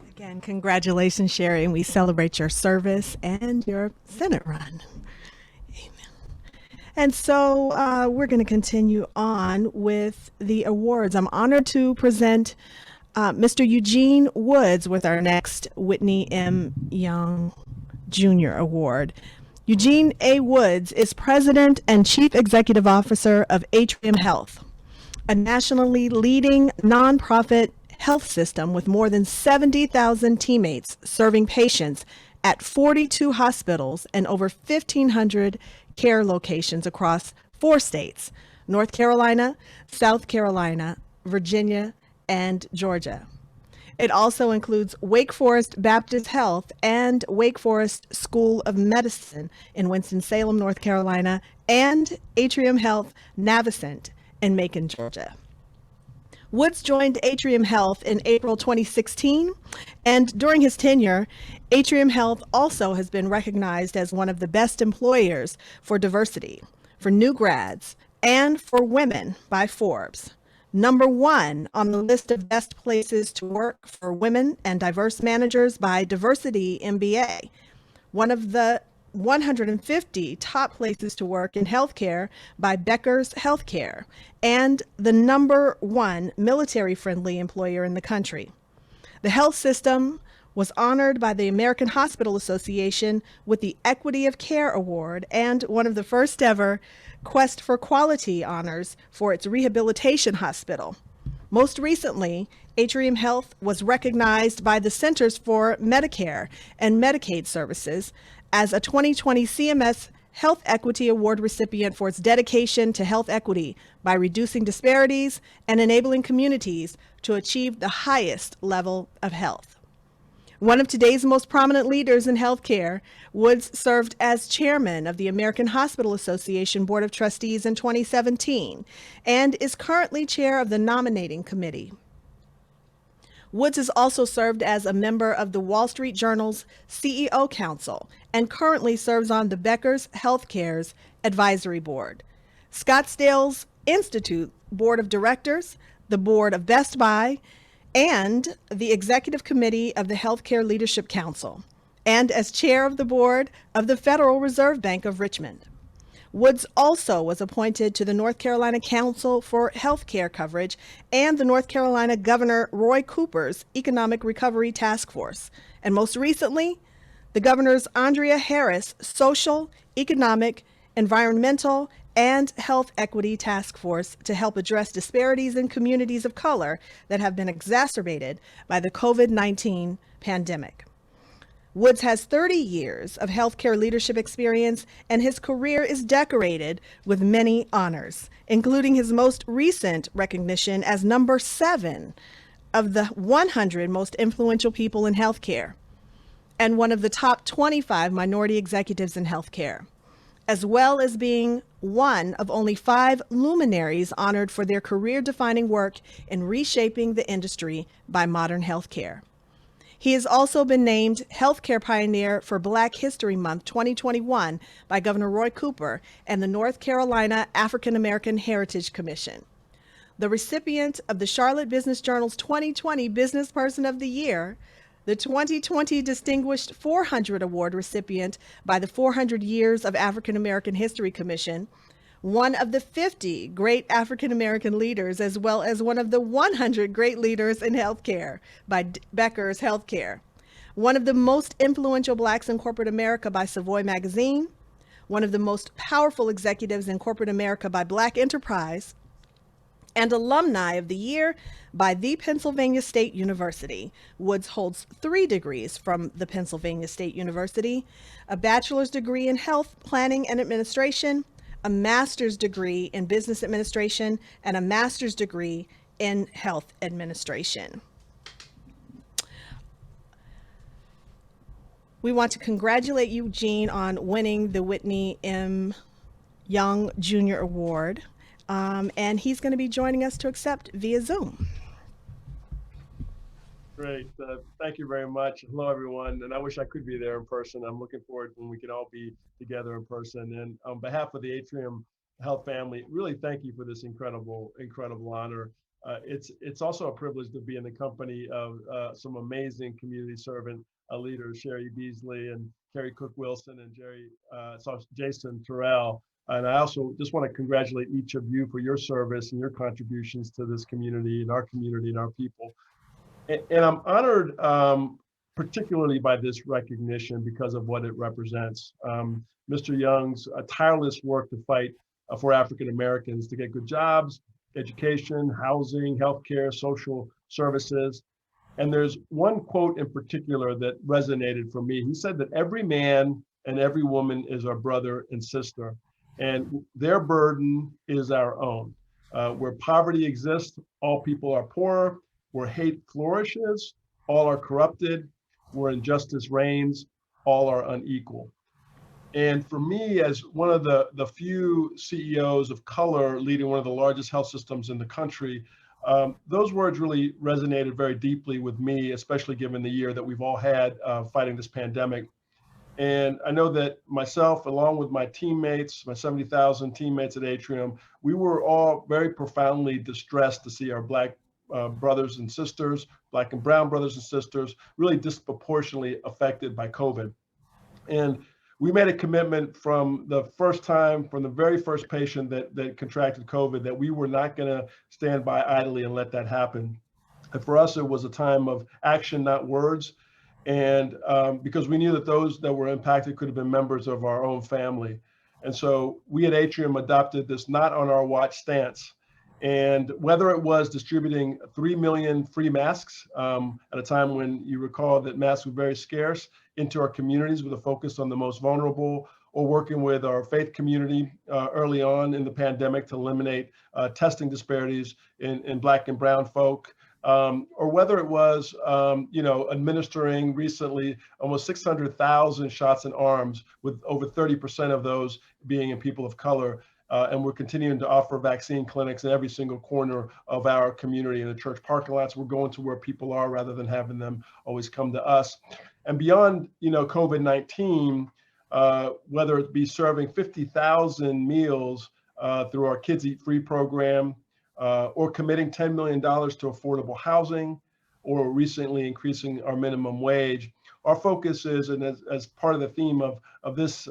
Again, congratulations, Sherry, and we celebrate your service and your Senate run. Amen. And so we're going to continue on with the awards. I'm honored to present Mr. Eugene Woods with our next Whitney M. Young Jr. Award. Eugene A. Woods is President and Chief Executive Officer of Atrium Health, a nationally leading nonprofit health system with more than 70,000 teammates serving patients at 42 hospitals and over 1,500 care locations across 4 states: North Carolina, South Carolina, Virginia, and Georgia. It also includes Wake Forest Baptist Health and Wake Forest School of Medicine in Winston-Salem, North Carolina, and Atrium Health Navicent in Macon, Georgia. Woods joined Atrium Health in April 2016, and during his tenure, Atrium Health also has been recognized as one of the best employers for diversity, for new grads, and for women by Forbes. Number 1 on the list of best places to work for women and diverse managers by Diversity MBA. One of the 150 top places to work in healthcare by Becker's Healthcare, and the number 1 military-friendly employer in the country. The health system was honored by the American Hospital Association with the Equity of Care Award and one of the first ever Quest for Quality honors for its rehabilitation hospital. Most recently, Atrium Health was recognized by the Centers for Medicare and Medicaid Services as a 2020 CMS Health Equity Award recipient for its dedication to health equity by reducing disparities and enabling communities to achieve the highest level of health. One of today's most prominent leaders in healthcare, Woods served as chairman of the American Hospital Association Board of Trustees in 2017 and is currently chair of the nominating committee. Woods has also served as a member of the Wall Street Journal's CEO Council and currently serves on the Becker's Healthcare's Advisory Board, Scottsdale's Institute Board of Directors, the Board of Best Buy, and the Executive Committee of the Healthcare Leadership Council, and as chair of the board of the Federal Reserve Bank of Richmond. Woods also was appointed to the North Carolina Council for Healthcare Coverage and the North Carolina Governor Roy Cooper's Economic Recovery Task Force, and most recently, the Governor's Andrea Harris Social, Economic, Environmental, and Health Equity Task Force to help address disparities in communities of color that have been exacerbated by the COVID-19 pandemic. Woods has 30 years of healthcare leadership experience, and his career is decorated with many honors, including his most recent recognition as number 7 of the 100 most influential people in healthcare and one of the top 25 minority executives in healthcare, as well as being one of only 5 luminaries honored for their career-defining work in reshaping the industry by modern healthcare. He has also been named Healthcare Pioneer for Black History Month 2021 by Governor Roy Cooper and the North Carolina African American Heritage Commission. The recipient of the Charlotte Business Journal's 2020 Business Person of the Year, the 2020 Distinguished 400 Award recipient by the 400 Years of African American History Commission, one of the 50 great African American leaders, as well as one of the 100 great leaders in healthcare by Becker's Healthcare, one of the most influential Blacks in corporate America by Savoy Magazine, one of the most powerful executives in corporate America by Black Enterprise, and Alumni of the Year by the Pennsylvania State University. Woods holds 3 degrees from the Pennsylvania State University, a bachelor's degree in health planning and administration, a master's degree in business administration, and a master's degree in health administration. We want to congratulate Eugene on winning the Whitney M. Young Jr. Award, and he's going to be joining us to accept via Zoom. Great. Thank you very much. Hello, everyone. And I wish I could be there in person. I'm looking forward when we can all be together in person. And on behalf of the Atrium Health family, really thank you for this incredible honor. It's also a privilege to be in the company of some amazing community servant leaders, Sherry Beasley and Carrie Cook Wilson and Jason Terrell. And I also just want to congratulate each of you for your service and your contributions to this community and our people. And I'm honored particularly by this recognition because of what it represents. Mr. Young's tireless work to fight for African Americans to get good jobs, education, housing, healthcare, social services. And there's one quote in particular that resonated for me. He said that every man and every woman is our brother and sister, and their burden is our own. Where poverty exists, all people are poor. Where hate flourishes, all are corrupted. Where injustice reigns, all are unequal. And for me, as one of the few CEOs of color leading one of the largest health systems in the country, those words really resonated very deeply with me, especially given the year that we've all had fighting this pandemic. And I know that myself, along with my teammates, my 70,000 teammates at Atrium, we were all very profoundly distressed to see our Black brothers and sisters, Black and brown brothers and sisters, really disproportionately affected by COVID. And we made a commitment from the first time, from the very first patient that contracted COVID, that we were not going to stand by idly and let that happen. And for us, it was a time of action, not words. And because we knew that those that were impacted could have been members of our own family. And so we at Atrium adopted this not on our watch stance. And whether it was distributing 3 million free masks at a time when you recall that masks were very scarce into our communities with a focus on the most vulnerable, or working with our faith community early on in the pandemic to eliminate testing disparities in Black and brown folk, or whether it was, administering recently almost 600,000 shots in arms, with over 30% of those being in people of color. And we're continuing to offer vaccine clinics in every single corner of our community. In the church parking lots, we're going to where people are rather than having them always come to us. And beyond, COVID-19, whether it be serving 50,000 meals through our Kids Eat Free program, or committing $10 million to affordable housing, or recently increasing our minimum wage. Our focus is, and as part of the theme of this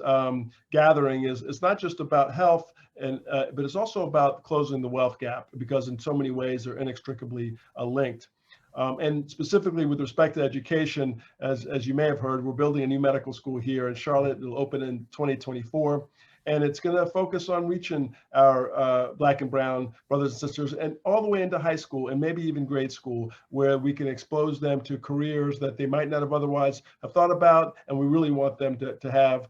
gathering, is it's not just about health, but it's also about closing the wealth gap, because in so many ways they're inextricably linked. And specifically with respect to education, as you may have heard, we're building a new medical school here in Charlotte. It'll open in 2024. And it's going to focus on reaching our Black and brown brothers and sisters, and all the way into high school and maybe even grade school, where we can expose them to careers that they might not have otherwise have thought about. And we really want them to have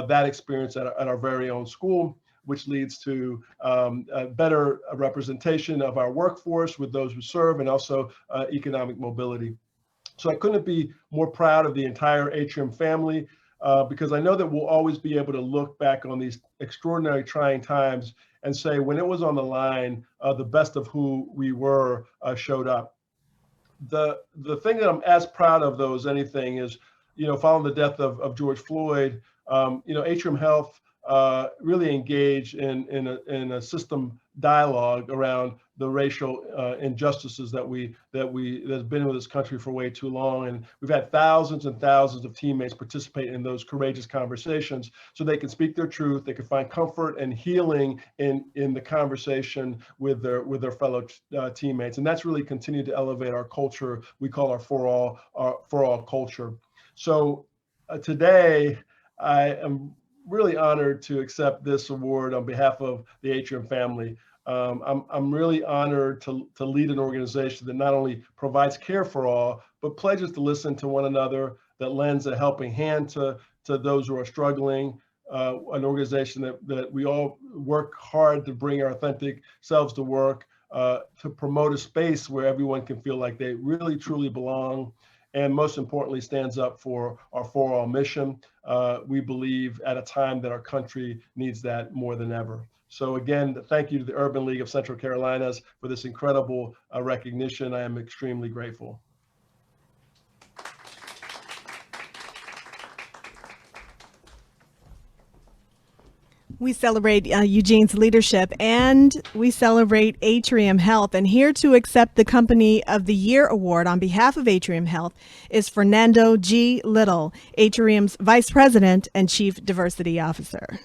that experience at our very own school, which leads to a better representation of our workforce with those who serve, and also economic mobility. So I couldn't be more proud of the entire Atrium family. Because I know that we'll always be able to look back on these extraordinary trying times and say, when it was on the line, the best of who we were showed up. The thing that I'm as proud of, though, as anything, is, following the death of George Floyd, Atrium Health really engaged in a system dialogue around the racial injustices that's been with this country for way too long. And we've had thousands and thousands of teammates participate in those courageous conversations, so they can speak their truth, they can find comfort and healing in the conversation with their fellow teammates. And that's really continued to elevate our culture we call our for all culture. So today I am really honored to accept this award on behalf of the Atrium family. I'm really honored to lead an organization that not only provides care for all, but pledges to listen to one another, that lends a helping hand to those who are struggling, an organization that we all work hard to bring our authentic selves to work, to promote a space where everyone can feel like they really truly belong, and most importantly, stands up for our For All mission. We believe at a time that our country needs that more than ever. So again, thank you to the Urban League of Central Carolinas for this incredible recognition. I am extremely grateful. We celebrate Eugene's leadership, and we celebrate Atrium Health. And here to accept the Company of the Year award on behalf of Atrium Health is Fernando G. Little, Atrium's Vice President and Chief Diversity Officer.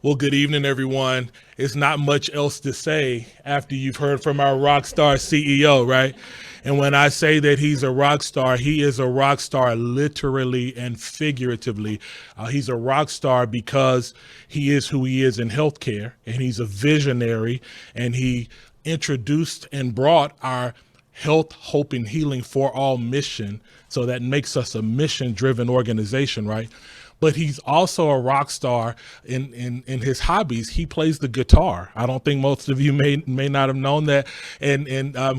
Well, good evening, everyone. It's not much else to say after you've heard from our rock star CEO, right? And when I say that he's a rock star, he is a rock star literally and figuratively. He's a rock star because he is who he is in healthcare, and he's a visionary, and he introduced and brought our health, hope, and healing for all mission. So that makes us a mission-driven organization, right? But he's also a rock star in his hobbies. He plays the guitar. I don't think most of you may not have known that. And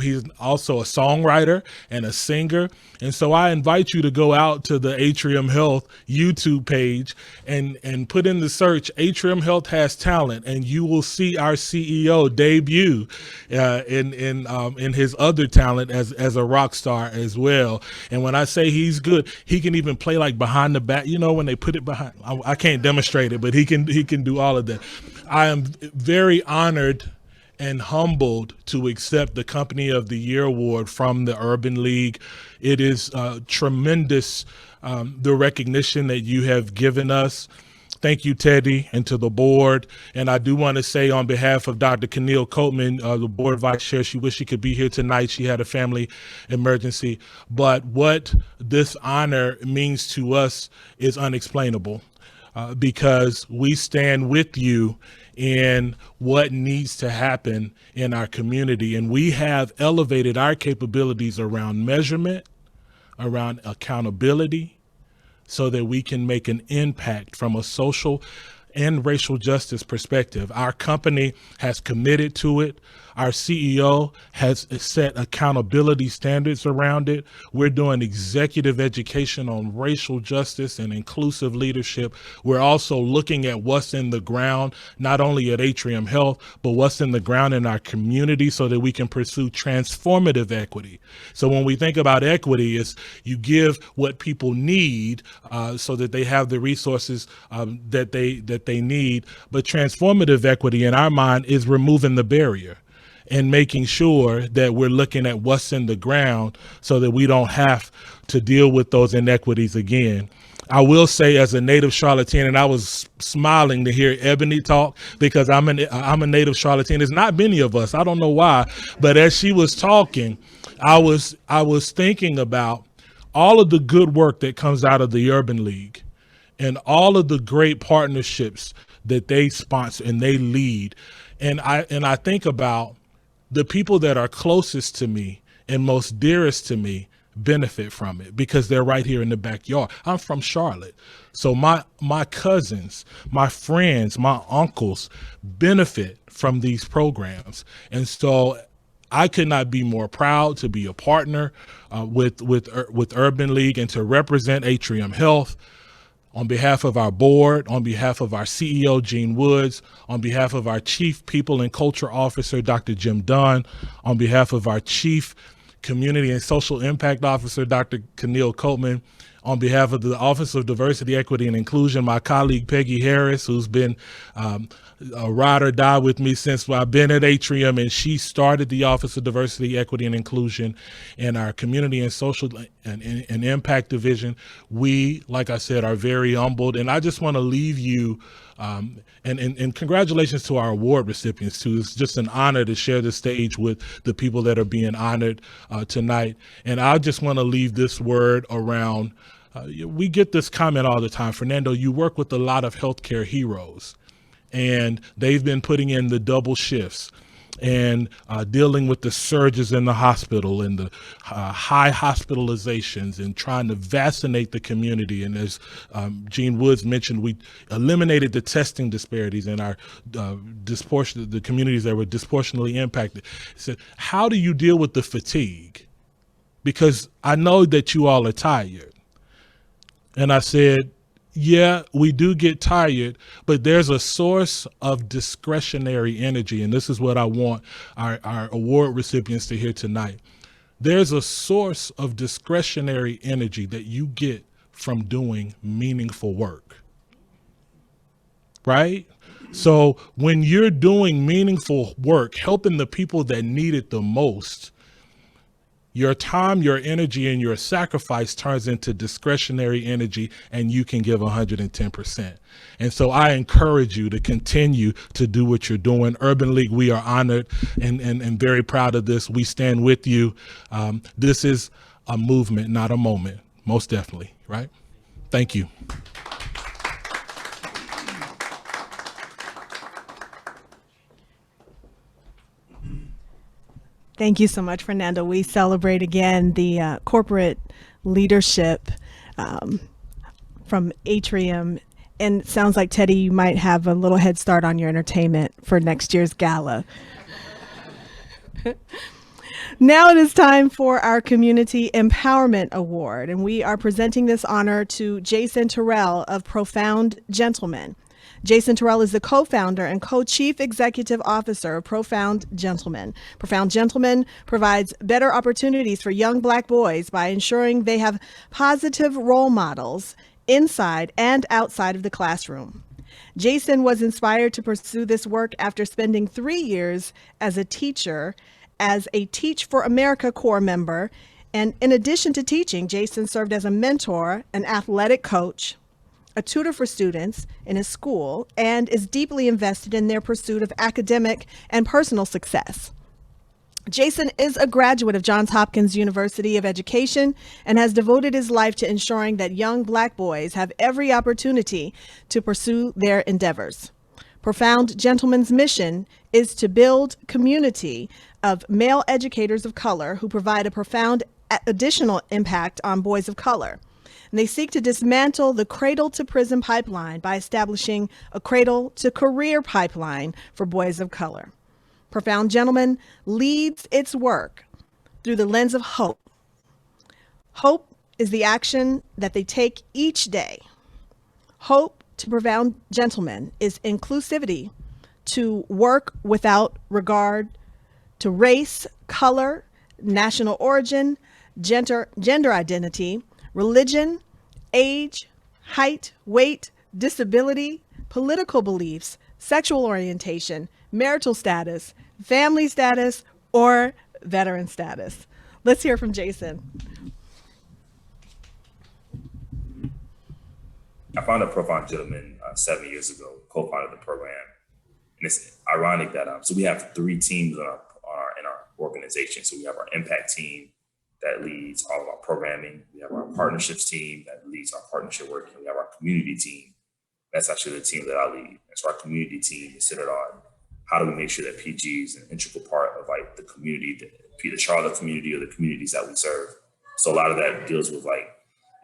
he's also a songwriter and a singer. And so I invite you to go out to the Atrium Health YouTube page and put in the search, Atrium Health Has Talent, and you will see our CEO debut in his other talent as a rock star as well. And when I say he's good, he can even play like behind the back. You know, when they put it behind, I can't demonstrate it, but he can do all of that. I am very honored and humbled to accept the Company of the Year award from the Urban League. It is tremendous, the recognition that you have given us. Thank you, Teddy, and to the board. And I do want to say on behalf of Dr. Keneal Coatman, the board vice chair, she wished she could be here tonight. She had a family emergency. But what this honor means to us is unexplainable, because we stand with you in what needs to happen in our community. And we have elevated our capabilities around measurement, around accountability, so that we can make an impact from a social and racial justice perspective. Our company has committed to it. Our CEO has set accountability standards around it. We're doing executive education on racial justice and inclusive leadership. We're also looking at what's in the ground, not only at Atrium Health, but what's in the ground in our community so that we can pursue transformative equity. So when we think about equity, it's you give what people need so that they have the resources that they need. But transformative equity in our mind is removing the barrier and making sure that we're looking at what's in the ground so that we don't have to deal with those inequities again. I will say, as a native Charlottean, and I was smiling to hear Ebony talk because I'm a native Charlottean. There's not many of us. I don't know why, but as she was talking, I was thinking about all of the good work that comes out of the Urban League and all of the great partnerships that they sponsor and they lead. And I think about the people that are closest to me and most dearest to me benefit from it because they're right here in the backyard. I'm from Charlotte. So my cousins, my friends, my uncles benefit from these programs. And so I could not be more proud to be a partner with Urban League and to represent Atrium Health. On behalf of our board, on behalf of our CEO, Gene Woods, on behalf of our Chief People and Culture Officer, Dr. Jim Dunn, on behalf of our Chief Community and Social Impact Officer, Dr. Keneal Coatman, on behalf of the Office of Diversity, Equity, and Inclusion, my colleague Peggy Harris, who's been a ride or die with me since I've been at Atrium, and she started the Office of Diversity, Equity, and Inclusion in our Community and Social and Impact Division. We, like I said, are very humbled, and I just want to leave you, and congratulations to our award recipients too. It's just an honor to share the stage with the people that are being honored tonight. And I just want to leave this word around. We get this comment all the time. Fernando, you work with a lot of healthcare heroes, and they've been putting in the double shifts and dealing with the surges in the hospital and the high hospitalizations and trying to vaccinate the community. And as Gene Woods mentioned, we eliminated the testing disparities in our the communities that were disproportionately impacted. So how do you deal with the fatigue? Because I know that you all are tired. And I said, yeah, we do get tired, but there's a source of discretionary energy. And this is what I want our award recipients to hear tonight. There's a source of discretionary energy that you get from doing meaningful work, right? So when you're doing meaningful work, helping the people that need it the most, Your time, your energy, and your sacrifice turns into discretionary energy, and you can give 110%. And so I encourage you to continue to do what you're doing. Urban League, we are honored and very proud of this. We stand with you. This is a movement, not a moment, most definitely, right? Thank you. Thank you so much, Fernando. We celebrate again the corporate leadership from Atrium. And it sounds like, Teddy, you might have a little head start on your entertainment for next year's gala. Now it is time for our Community Empowerment Award, and we are presenting this honor to Jason Terrell of Profound Gentlemen. Jason Terrell is the co-founder and co-chief executive officer of Profound Gentlemen. Profound Gentlemen provides better opportunities for young Black boys by ensuring they have positive role models inside and outside of the classroom. Jason was inspired to pursue this work after spending 3 years as a teacher, as a Teach for America Corps member. And in addition to teaching, Jason served as a mentor, an athletic coach, a tutor for students in his school, and is deeply invested in their pursuit of academic and personal success. Jason is a graduate of Johns Hopkins University of Education and has devoted his life to ensuring that young Black boys have every opportunity to pursue their endeavors. Profound Gentlemen's mission is to build community of male educators of color who provide a profound additional impact on boys of color. And they seek to dismantle the cradle to prison pipeline by establishing a cradle to career pipeline for boys of color. Profound Gentlemen leads its work through the lens of hope. Hope is the action that they take each day. Hope to Profound Gentlemen is inclusivity, to work without regard to race, color, national origin, gender identity, religion, age, height, weight, disability, political beliefs, sexual orientation, marital status, family status, or veteran status. Let's hear from Jason. I founded Profound Gentlemen 7 years ago, co-founded the program. And it's ironic that, so we have 3 teams in our organization. So we have our impact team that leads all of our programming. We have our partnerships team that leads our partnership work. And we have our community team. That's actually the team that I lead. And so our community team is centered on how do we make sure that PG is an integral part of like the community, the Charlotte community or the communities that we serve. So a lot of that deals with like,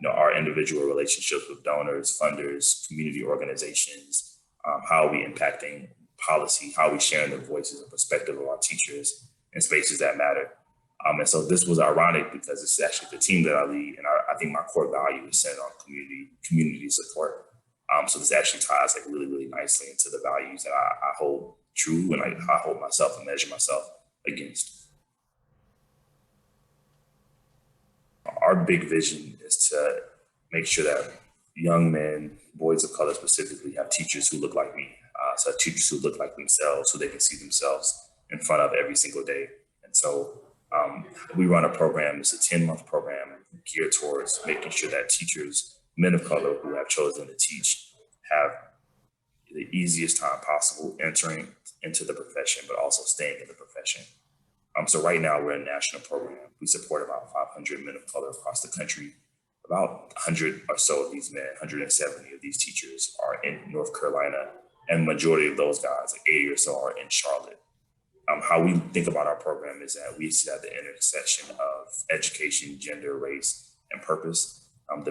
our individual relationships with donors, funders, community organizations, how are we impacting policy, how are we sharing the voices and perspective of our teachers in spaces that matter. And so this was ironic because it's actually the team that I lead, and I think my core value is centered on community support. So this actually ties like really, really nicely into the values that I hold true and I hold myself and measure myself against. Our big vision is to make sure that young men, boys of color specifically, have teachers who look like me. So teachers who look like themselves, so they can see themselves in front of every single day. And so we run a program, it's a 10-month program geared towards making sure that teachers, men of color who have chosen to teach, have the easiest time possible entering into the profession, but also staying in the profession. So right now we're a national program. We support about 500 men of color across the country. About 100 or so of these men, 170 of these teachers are in North Carolina, and majority of those guys, like 80 or so, are in Charlotte. How we think about our program is that we sit at the intersection of education, gender, race, and purpose. Our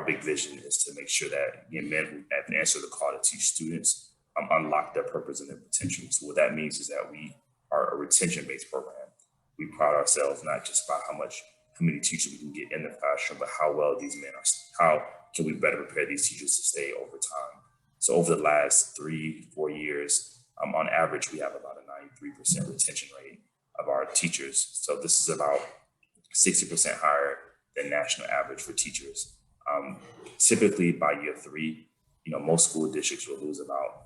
big vision is to make sure that men who have answered the call to teach students unlock their purpose and their potential. So what that means is that we are a retention-based program. We pride ourselves not just by how many teachers we can get in the classroom, but how well these men are, how can we better prepare these teachers to stay over time. So over the last 3-4 years, on average, we have about a 93% retention rate of our teachers. So this is about 60% higher than national average for teachers. Typically by year 3, most school districts will lose about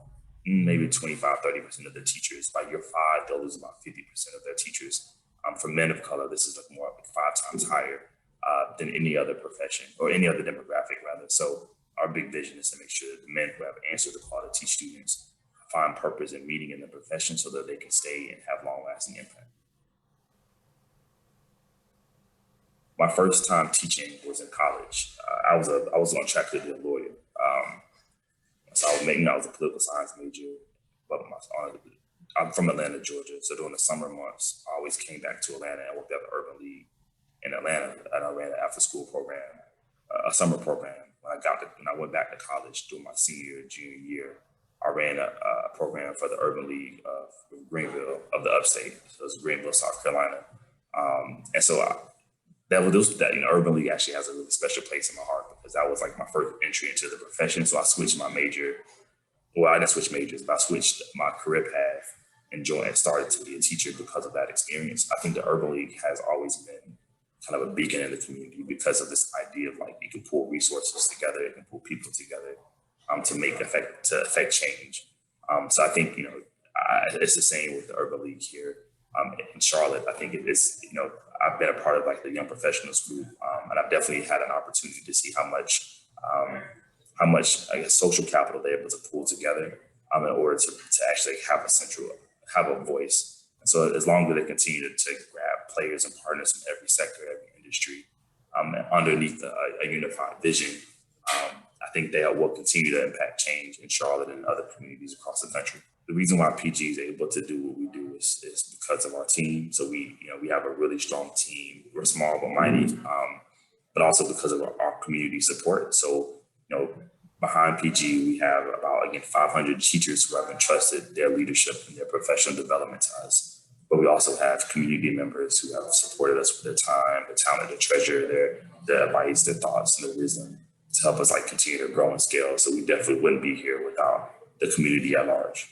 maybe 25-30% of their teachers. By year 5, they'll lose about 50% of their teachers. For men of color, this is like more like 5 times higher than any other profession or any other demographic rather. So our big vision is to make sure that the men who have answered the call to teach students find purpose and meaning in the profession so that they can stay and have long-lasting impact. My first time teaching was in college. I was on track to be a lawyer. So I was a political science major, but I'm from Atlanta, Georgia. So during the summer months, I always came back to Atlanta and worked at the Urban League in Atlanta, and I ran an after-school program, a summer program. When I went back to college during my junior year, I ran a program for the Urban League of Greenville of the Upstate. So it's Greenville, South Carolina, and so Urban League actually has a really special place in my heart because that was like my first entry into the profession. So I switched my major. Well, I didn't switch majors, but I switched my career path and started to be a teacher because of that experience. I think the Urban League has always been kind of a beacon in the community because of this idea of like you can pull resources together, you can pull people together to affect change. So I think it's the same with the Urban League here in Charlotte. I think I've been a part of like the Young Professionals group, and I've definitely had an opportunity to see how much I guess social capital they're able to pull together in order to actually have a voice. And so as long as they continue to grab players and partners from every sector, every industry, underneath a unified vision, I think they will continue to impact change in Charlotte and other communities across the country. The reason why PG is able to do what we do is because of our team. So we have a really strong team. We're small but mighty, but also because of our community support. So behind PG, we have about 500 teachers who have entrusted their leadership and their professional development to us. But we also have community members who have supported us with their time, their talent, their treasure, their advice, their thoughts, and their wisdom to help us continue to grow and scale. So we definitely wouldn't be here without the community at large.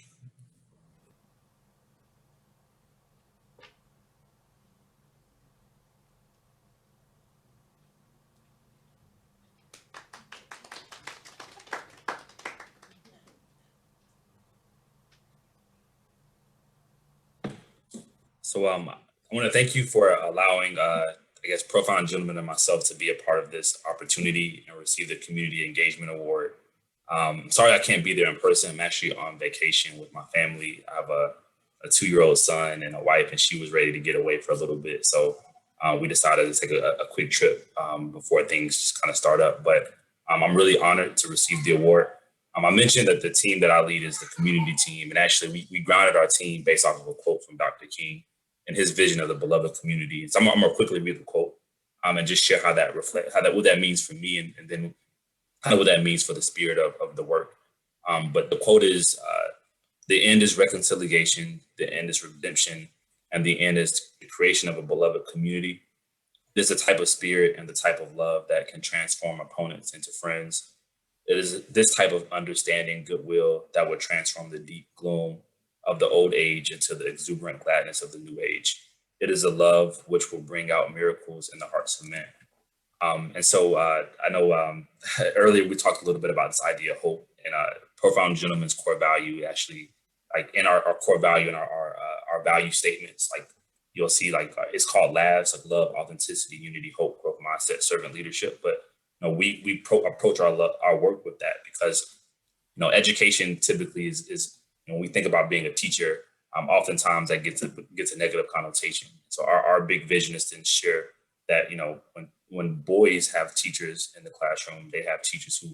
So I want to thank you for allowing, Profound Gentleman and myself to be a part of this opportunity and receive the Community Engagement Award. Sorry I can't be there in person. I'm actually on vacation with my family. I have a 2-year-old son and a wife, and she was ready to get away for a little bit. So we decided to take a quick trip before things just kind of start up. But I'm really honored to receive the award. I mentioned that the team that I lead is the community team, and actually we grounded our team based off of a quote from Dr. King and his vision of the beloved community. So I'm gonna quickly read the quote and just share what that means for me, and then kind of what that means for the spirit of the work. But the quote is, the end is reconciliation, the end is redemption, and the end is the creation of a beloved community. There's a type of spirit and the type of love that can transform opponents into friends. It is this type of understanding, goodwill, that would transform the deep gloom of the old age into the exuberant gladness of the new age. It is a love which will bring out miracles in the hearts of men. And so I know earlier we talked a little bit about this idea of hope, and Profound Gentleman's core value, actually, like in our core value and our value statements, like you'll see, it's called LAVS, like love, authenticity, unity, hope, growth, mindset, servant leadership. But we approach our work with that because education typically is when we think about being a teacher, oftentimes that gets a negative connotation. So our big vision is to ensure that when boys have teachers in the classroom, they have teachers who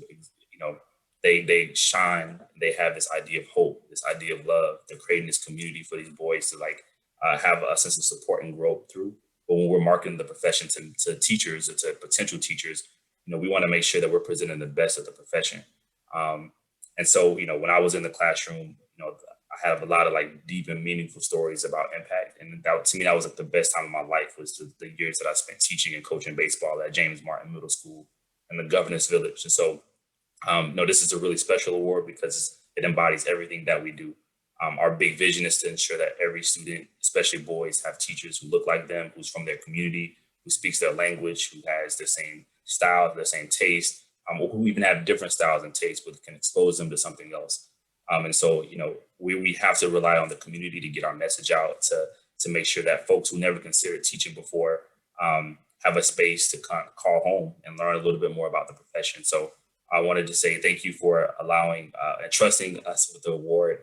they shine. They have this idea of hope, this idea of love. They're creating this community for these boys to have a sense of support and growth through. But when we're marketing the profession to teachers or to potential teachers, we want to make sure that we're presenting the best of the profession. And so, when I was in the classroom, I have a lot of deep and meaningful stories about impact. And that, to me, that was the best time of my life, was the years that I spent teaching and coaching baseball at James Martin Middle School and the Governors Village. And so, this is a really special award because it embodies everything that we do. Our big vision is to ensure that every student, especially boys, have teachers who look like them, who's from their community, who speaks their language, who has the same style, the same taste, or who even have different styles and tastes, but can expose them to something else. And so, we have to rely on the community to get our message out, to make sure that folks who never considered teaching before have a space to kind of call home and learn a little bit more about the profession. So I wanted to say thank you for allowing and trusting us with the award,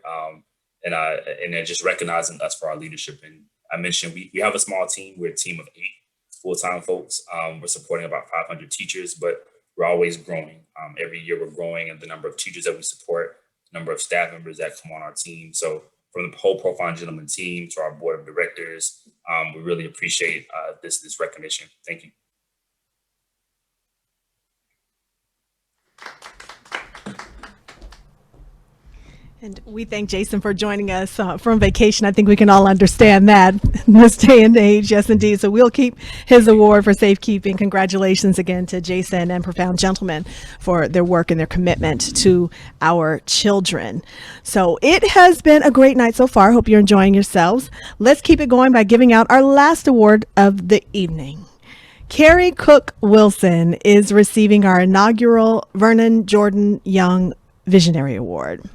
and then just recognizing us for our leadership. And I mentioned we have a small team. We're a team of 8 full-time folks. We're supporting about 500 teachers, but we're always growing. Every year we're growing in the number of teachers that we support, the number of staff members that come on our team. So from the whole Profile Gentleman team to our board of directors, we really appreciate this recognition. Thank you. And we thank Jason for joining us from vacation. I think we can all understand that in this day and age. Yes, indeed. So we'll keep his award for safekeeping. Congratulations again to Jason and Profound Gentlemen for their work and their commitment to our children. So it has been a great night so far. Hope you're enjoying yourselves. Let's keep it going by giving out our last award of the evening. Carrie Cook Wilson is receiving our inaugural Vernon Jordan Young Visionary Award.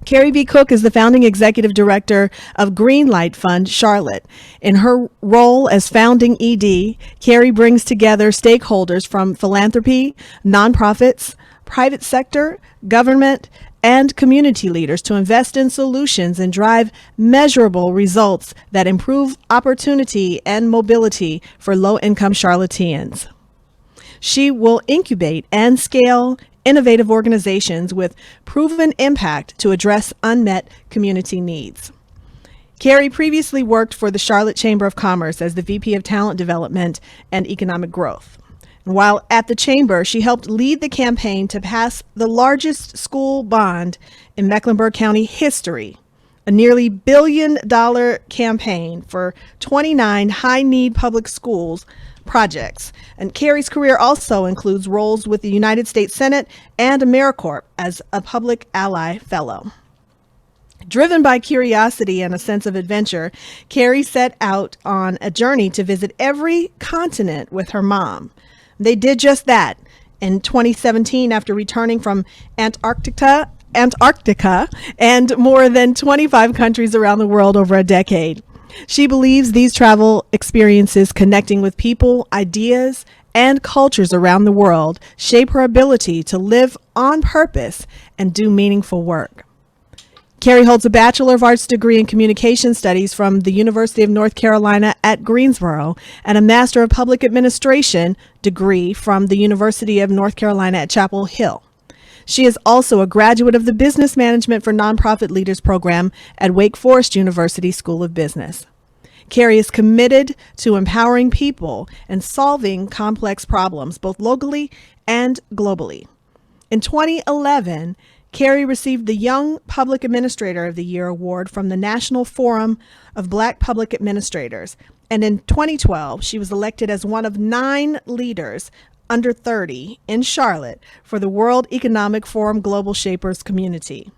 Carrie B. Cook is the founding executive director of Greenlight Fund Charlotte. In her role as founding ED, Carrie brings together stakeholders from philanthropy, nonprofits, private sector, government, and community leaders to invest in solutions and drive measurable results that improve opportunity and mobility for low-income Charlotteans. She will incubate and scale innovative organizations with proven impact to address unmet community needs. Carrie previously worked for the Charlotte Chamber of Commerce as the VP of Talent Development and Economic Growth. And while at the Chamber, she helped lead the campaign to pass the largest school bond in Mecklenburg County history, a nearly $1 billion campaign for 29 high-need public schools projects. And Carrie's career also includes roles with the United States Senate and AmeriCorps as a Public Ally Fellow. Driven by curiosity and a sense of adventure, Carrie set out on a journey to visit every continent with her mom. They did just that. In 2017, after returning from Antarctica and more than 25 countries around the world over a decade. She believes these travel experiences connecting with people, ideas, and cultures around the world shape her ability to live on purpose and do meaningful work. Carrie holds a Bachelor of Arts degree in Communication Studies from the University of North Carolina at Greensboro and a Master of Public Administration degree from the University of North Carolina at Chapel Hill. She is also a graduate of the Business Management for Nonprofit Leaders program at Wake Forest University School of Business. Carrie is committed to empowering people and solving complex problems, both locally and globally. In 2011, Carrie received the Young Public Administrator of the Year award from the National Forum of Black Public Administrators. And in 2012, she was elected as one of 9 leaders under 30 in Charlotte for the World Economic Forum Global Shapers community.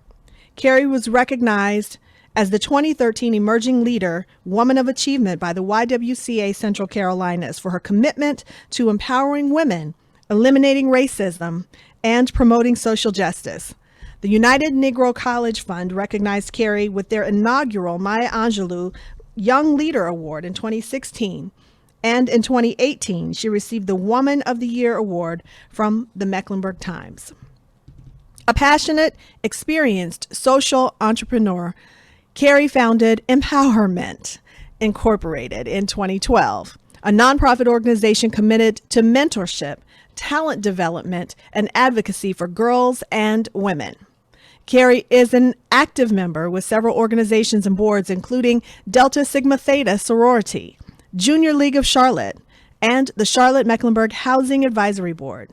Carrie was recognized as the 2013 Emerging Leader Woman of Achievement by the YWCA Central Carolinas for her commitment to empowering women, eliminating racism, and promoting social justice. The United Negro College Fund recognized Carrie with their inaugural Maya Angelou Young Leader Award in 2016. And in 2018, she received the Woman of the Year Award from the Mecklenburg Times. A passionate, experienced social entrepreneur, Carrie founded Empowerment Incorporated in 2012, a nonprofit organization committed to mentorship, talent development, and advocacy for girls and women. Carrie is an active member with several organizations and boards, including Delta Sigma Theta Sorority, Junior League of Charlotte, and the Charlotte Mecklenburg Housing Advisory Board.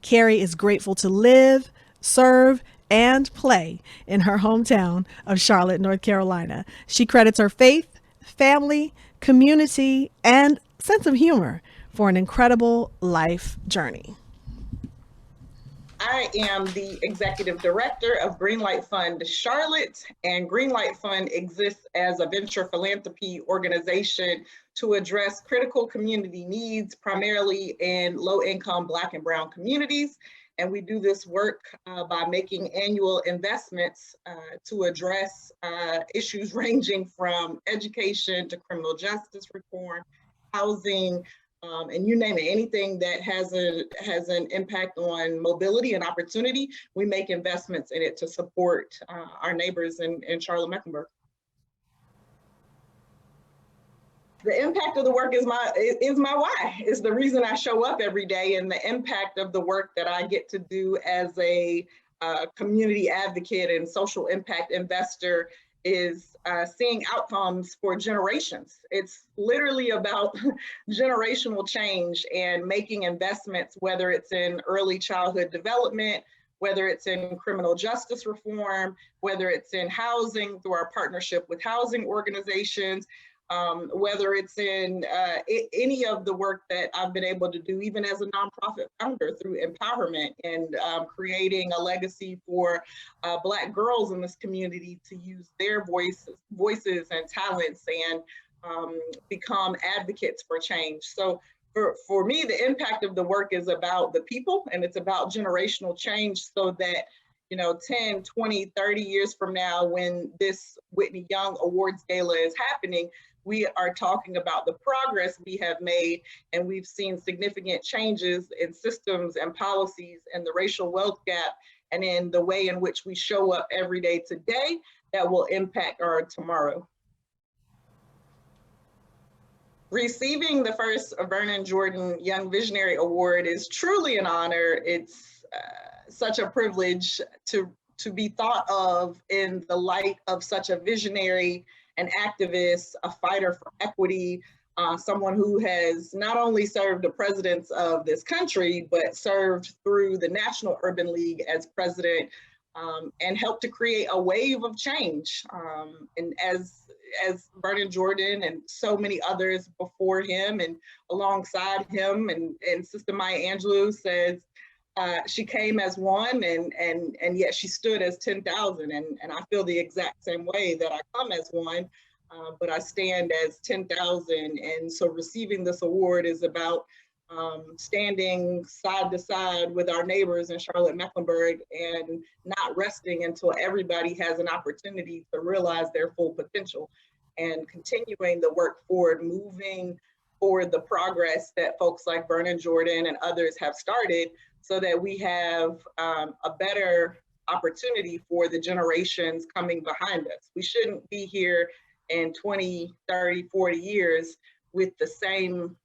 Carrie is grateful to live, serve, and play in her hometown of Charlotte, North Carolina. She credits her faith, family, community, and sense of humor for an incredible life journey. I am the executive director of Greenlight Fund Charlotte, and Greenlight Fund exists as a venture philanthropy organization to address critical community needs, primarily in low-income Black and Brown communities. And we do this work by making annual investments to address issues ranging from education to criminal justice reform, housing, and you name it, anything that has an impact on mobility and opportunity, we make investments in it to support our neighbors in Charlotte-Mecklenburg. The impact of the work is my why. It's the reason I show up every day, and the impact of the work that I get to do as a community advocate and social impact investor is seeing outcomes for generations. It's literally about generational change and making investments, whether it's in early childhood development, whether it's in criminal justice reform, whether it's in housing through our partnership with housing organizations, whether it's in any of the work that I've been able to do, even as a nonprofit founder, through empowerment and creating a legacy for Black girls in this community to use their voices and talents and become advocates for change. So for me, the impact of the work is about the people, and it's about generational change, so that 10, 20, 30 years from now, when this Whitney Young Awards Gala is happening, we are talking about the progress we have made, and we've seen significant changes in systems and policies and the racial wealth gap, and in the way in which we show up every day today that will impact our tomorrow. Receiving the first Vernon Jordan Young Visionary Award is truly an honor. It's such a privilege to be thought of in the light of such a visionary, an activist, a fighter for equity, someone who has not only served the presidents of this country, but served through the National Urban League as president, and helped to create a wave of change. And as Vernon Jordan and so many others before him and alongside him, and Sister Maya Angelou says, she came as one, and yet she stood as 10,000. And I feel the exact same way, that I come as one, but I stand as 10,000. And so receiving this award is about standing side to side with our neighbors in Charlotte-Mecklenburg and not resting until everybody has an opportunity to realize their full potential, and continuing the work forward, moving forward the progress that folks like Vernon Jordan and others have started, so that we have a better opportunity for the generations coming behind us. We shouldn't be here in 20, 30, 40 years with the same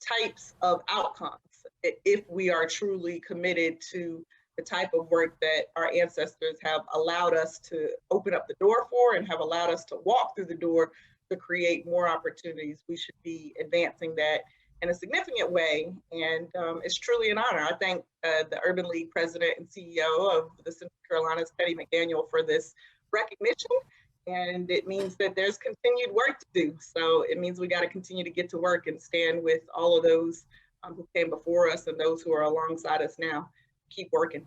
types of outcomes if we are truly committed to the type of work that our ancestors have allowed us to open up the door for, and have allowed us to walk through the door to create more opportunities. We should be advancing that in a significant way, and it's truly an honor. I thank the Urban League president and CEO of the Central Carolinas, Teddy McDaniel, for this recognition, and it means that there's continued work to do. So it means we got to continue to get to work and stand with all of those who came before us and those who are alongside us now. Keep working.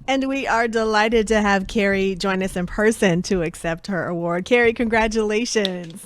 And we are delighted to have Carrie join us in person to accept her award. Carrie, congratulations.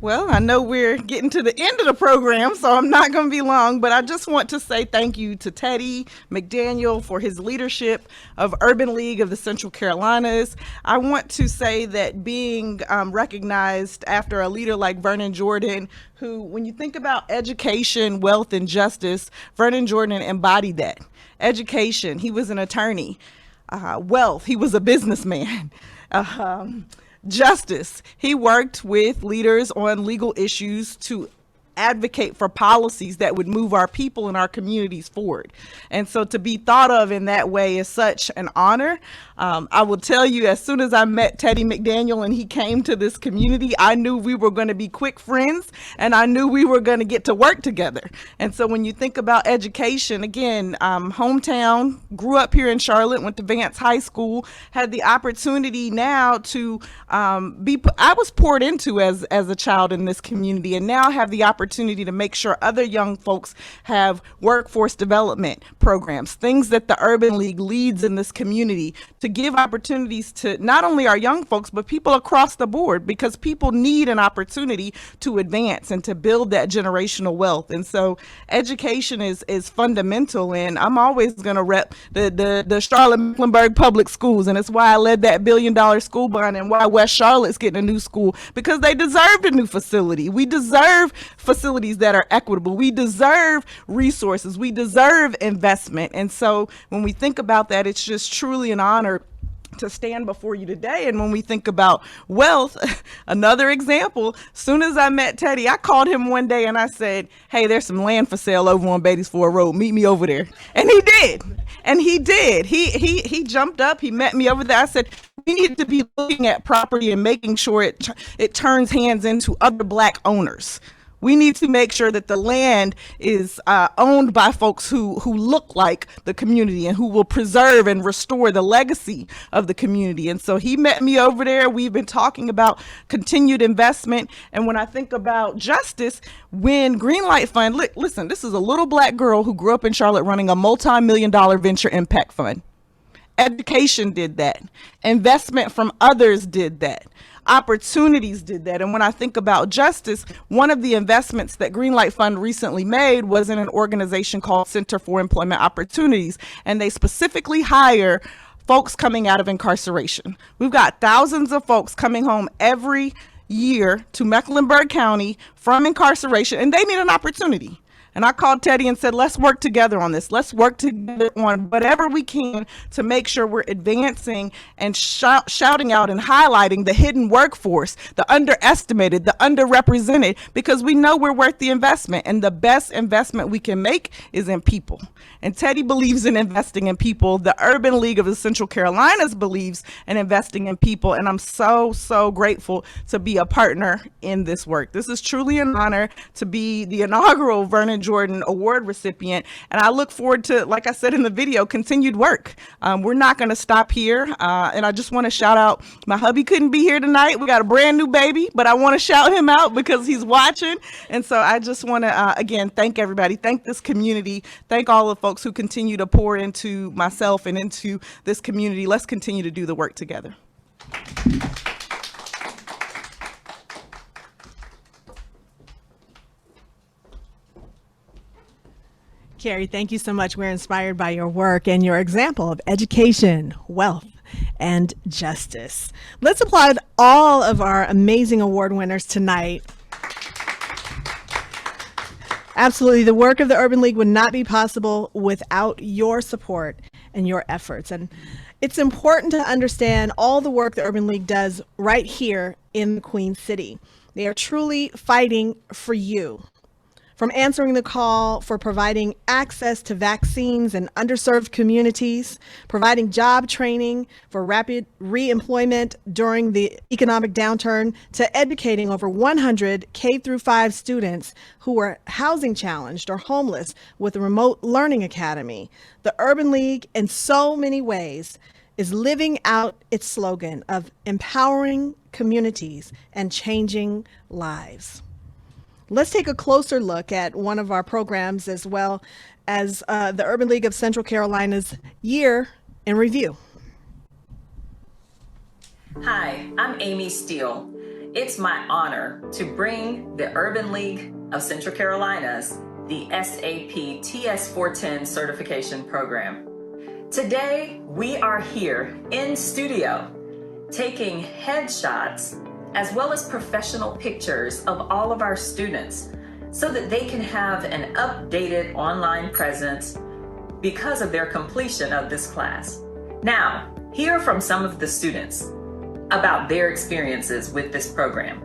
Well, I know we're getting to the end of the program, so I'm not going to be long, but I just want to say thank you to Teddy McDaniel for his leadership of Urban League of the Central Carolinas. I want to say that being recognized after a leader like Vernon Jordan, who, when you think about education, wealth, and justice, Vernon Jordan embodied that. Education, he was an attorney. Wealth, he was a businessman. Justice, he worked with leaders on legal issues to advocate for policies that would move our people and our communities forward. And so to be thought of in that way is such an honor. I will tell you, as soon as I met Teddy McDaniel and he came to this community, I knew we were going to be quick friends, and I knew we were going to get to work together. And so when you think about education, again, hometown, grew up here in Charlotte, went to Vance High School, had the opportunity now to I was poured into as a child in this community, and now have the opportunity to make sure other young folks have workforce development programs, things that the Urban League leads in this community, to give opportunities to not only our young folks, but people across the board, because people need an opportunity to advance and to build that generational wealth. And so education is fundamental, and I'm always going to rep the Charlotte Mecklenburg Public Schools, and it's why I led that $1 billion school bond, and why West Charlotte's getting a new school, because they deserved a new facility. We deserve facilities that are equitable. We deserve resources. We deserve investment. And so when we think about that, it's just truly an honor to stand before you today. And when we think about wealth, another example, soon as I met Teddy, I called him one day and I said, hey, there's some land for sale over on Beatty's Ford Road. Meet me over there. And he did. And he did. He jumped up. He met me over there. I said, we need to be looking at property and making sure it turns hands into other Black owners. We need to make sure that the land is owned by folks who look like the community and who will preserve and restore the legacy of the community. And so he met me over there. We've been talking about continued investment. And when I think about justice, when Greenlight Fund, listen, this is a little Black girl who grew up in Charlotte running a multi-million-dollar venture impact fund. Education did that. Investment from others did that. Opportunities did that. And when I think about justice, one of the investments that Greenlight Fund recently made was in an organization called Center for Employment Opportunities. And they specifically hire folks coming out of incarceration. We've got thousands of folks coming home every year to Mecklenburg County from incarceration, and they need an opportunity. And I called Teddy and said, let's work together on this. Let's work together on whatever we can to make sure we're advancing and shouting out and highlighting the hidden workforce, the underestimated, the underrepresented, because we know we're worth the investment. And the best investment we can make is in people. And Teddy believes in investing in people. The Urban League of the Central Carolinas believes in investing in people. And I'm so, so grateful to be a partner in this work. This is truly an honor to be the inaugural Vernon Jordan Award recipient. And I look forward to, like I said in the video, continued work. We're not going to stop here. And I just want to shout out, my hubby couldn't be here tonight. We got a brand new baby, but I want to shout him out because he's watching. And so I just want to, again, thank everybody. Thank this community. Thank all the folks who continue to pour into myself and into this community. Let's continue to do the work together. Carrie, thank you so much. We're inspired by your work and your example of education, wealth, and justice. Let's applaud all of our amazing award winners tonight. Absolutely. The work of the Urban League would not be possible without your support and your efforts. And it's important to understand all the work the Urban League does right here in the Queen City. They are truly fighting for you. From answering the call for providing access to vaccines in underserved communities, providing job training for rapid re-employment during the economic downturn, to educating over 100 K-5 students who are housing challenged or homeless with a remote learning academy. The Urban League, in so many ways, is living out its slogan of empowering communities and changing lives. Let's take a closer look at one of our programs, as well as the Urban League of Central Carolina's Year in Review. Hi, I'm Amy Steele. It's my honor to bring the Urban League of Central Carolinas the SAP TS410 certification program. Today, we are here in studio taking headshots as well as professional pictures of all of our students so that they can have an updated online presence because of their completion of this class. Now, hear from some of the students about their experiences with this program.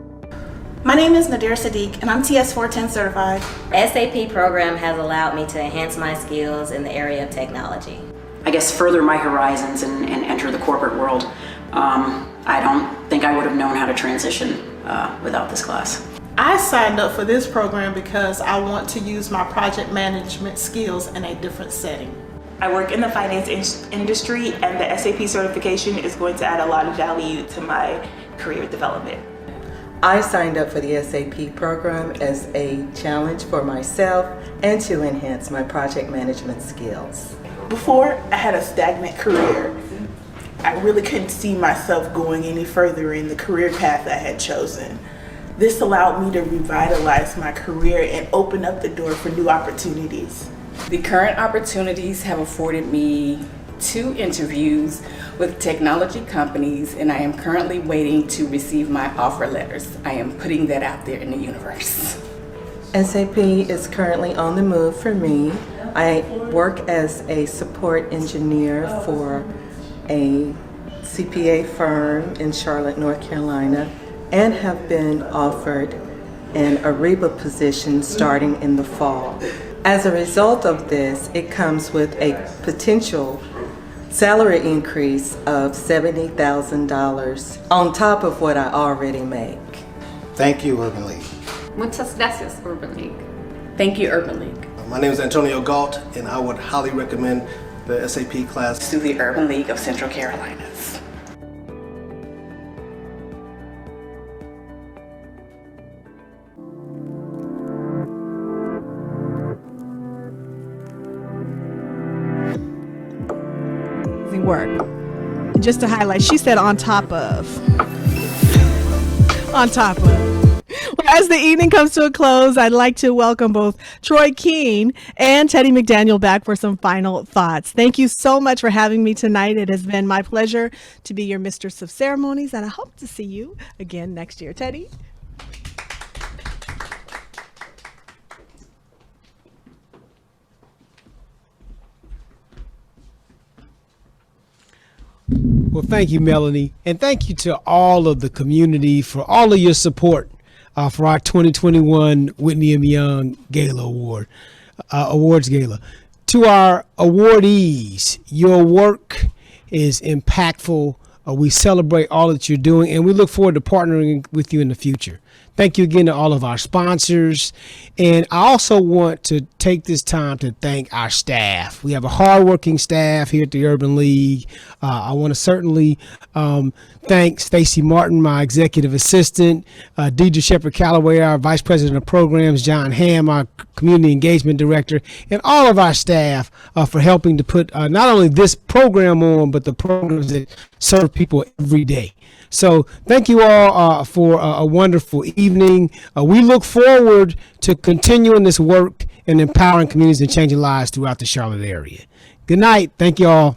My name is Nadir Sadiq, and I'm TS410 certified. SAP program has allowed me to enhance my skills in the area of technology. I guess further my horizons and enter the corporate world. I don't think I would have known how to transition without this class. I signed up for this program because I want to use my project management skills in a different setting. I work in the finance industry, and the SAP certification is going to add a lot of value to my career development. I signed up for the SAP program as a challenge for myself and to enhance my project management skills. Before, I had a stagnant career. I really couldn't see myself going any further in the career path I had chosen. This allowed me to revitalize my career and open up the door for new opportunities. The current opportunities have afforded me 2 interviews with technology companies, and I am currently waiting to receive my offer letters. I am putting that out there in the universe. SAP is currently on the move for me. I work as a support engineer for a CPA firm in Charlotte, North Carolina, and have been offered an Ariba position starting in the fall. As a result of this, it comes with a potential salary increase of $70,000 on top of what I already make. Thank you, Urban League. Muchas gracias, Urban League. Thank you, Urban League. My name is Antonio Galt, and I would highly recommend the SAP class To the Urban League of Central Carolinas. Work. Just to highlight, she said on top of. On top of. Well, as the evening comes to a close, I'd like to welcome both Troy Keene and Teddy McDaniel back for some final thoughts. Thank you so much for having me tonight. It has been my pleasure to be your mistress of ceremonies, and I hope to see you again next year. Teddy? Well, thank you, Melanie. And thank you to all of the community for all of your support for our 2021 Whitney M. Young Gala Awards Gala. To our awardees, your work is impactful. We celebrate all that you're doing, and we look forward to partnering with you in the future. Thank you again to all of our sponsors. And I also want to take this time to thank our staff. We have a hardworking staff here at the Urban League. I want to certainly thank Stacy Martin, my executive assistant, Deidre Shepherd-Calloway, our vice president of programs, John Hamm, our community engagement director, and all of our staff for helping to put not only this program on, but the programs that serve people every day. So thank you all for a wonderful evening. We look forward to continuing this work and empowering communities and changing lives throughout the Charlotte area. Good night. Thank you all.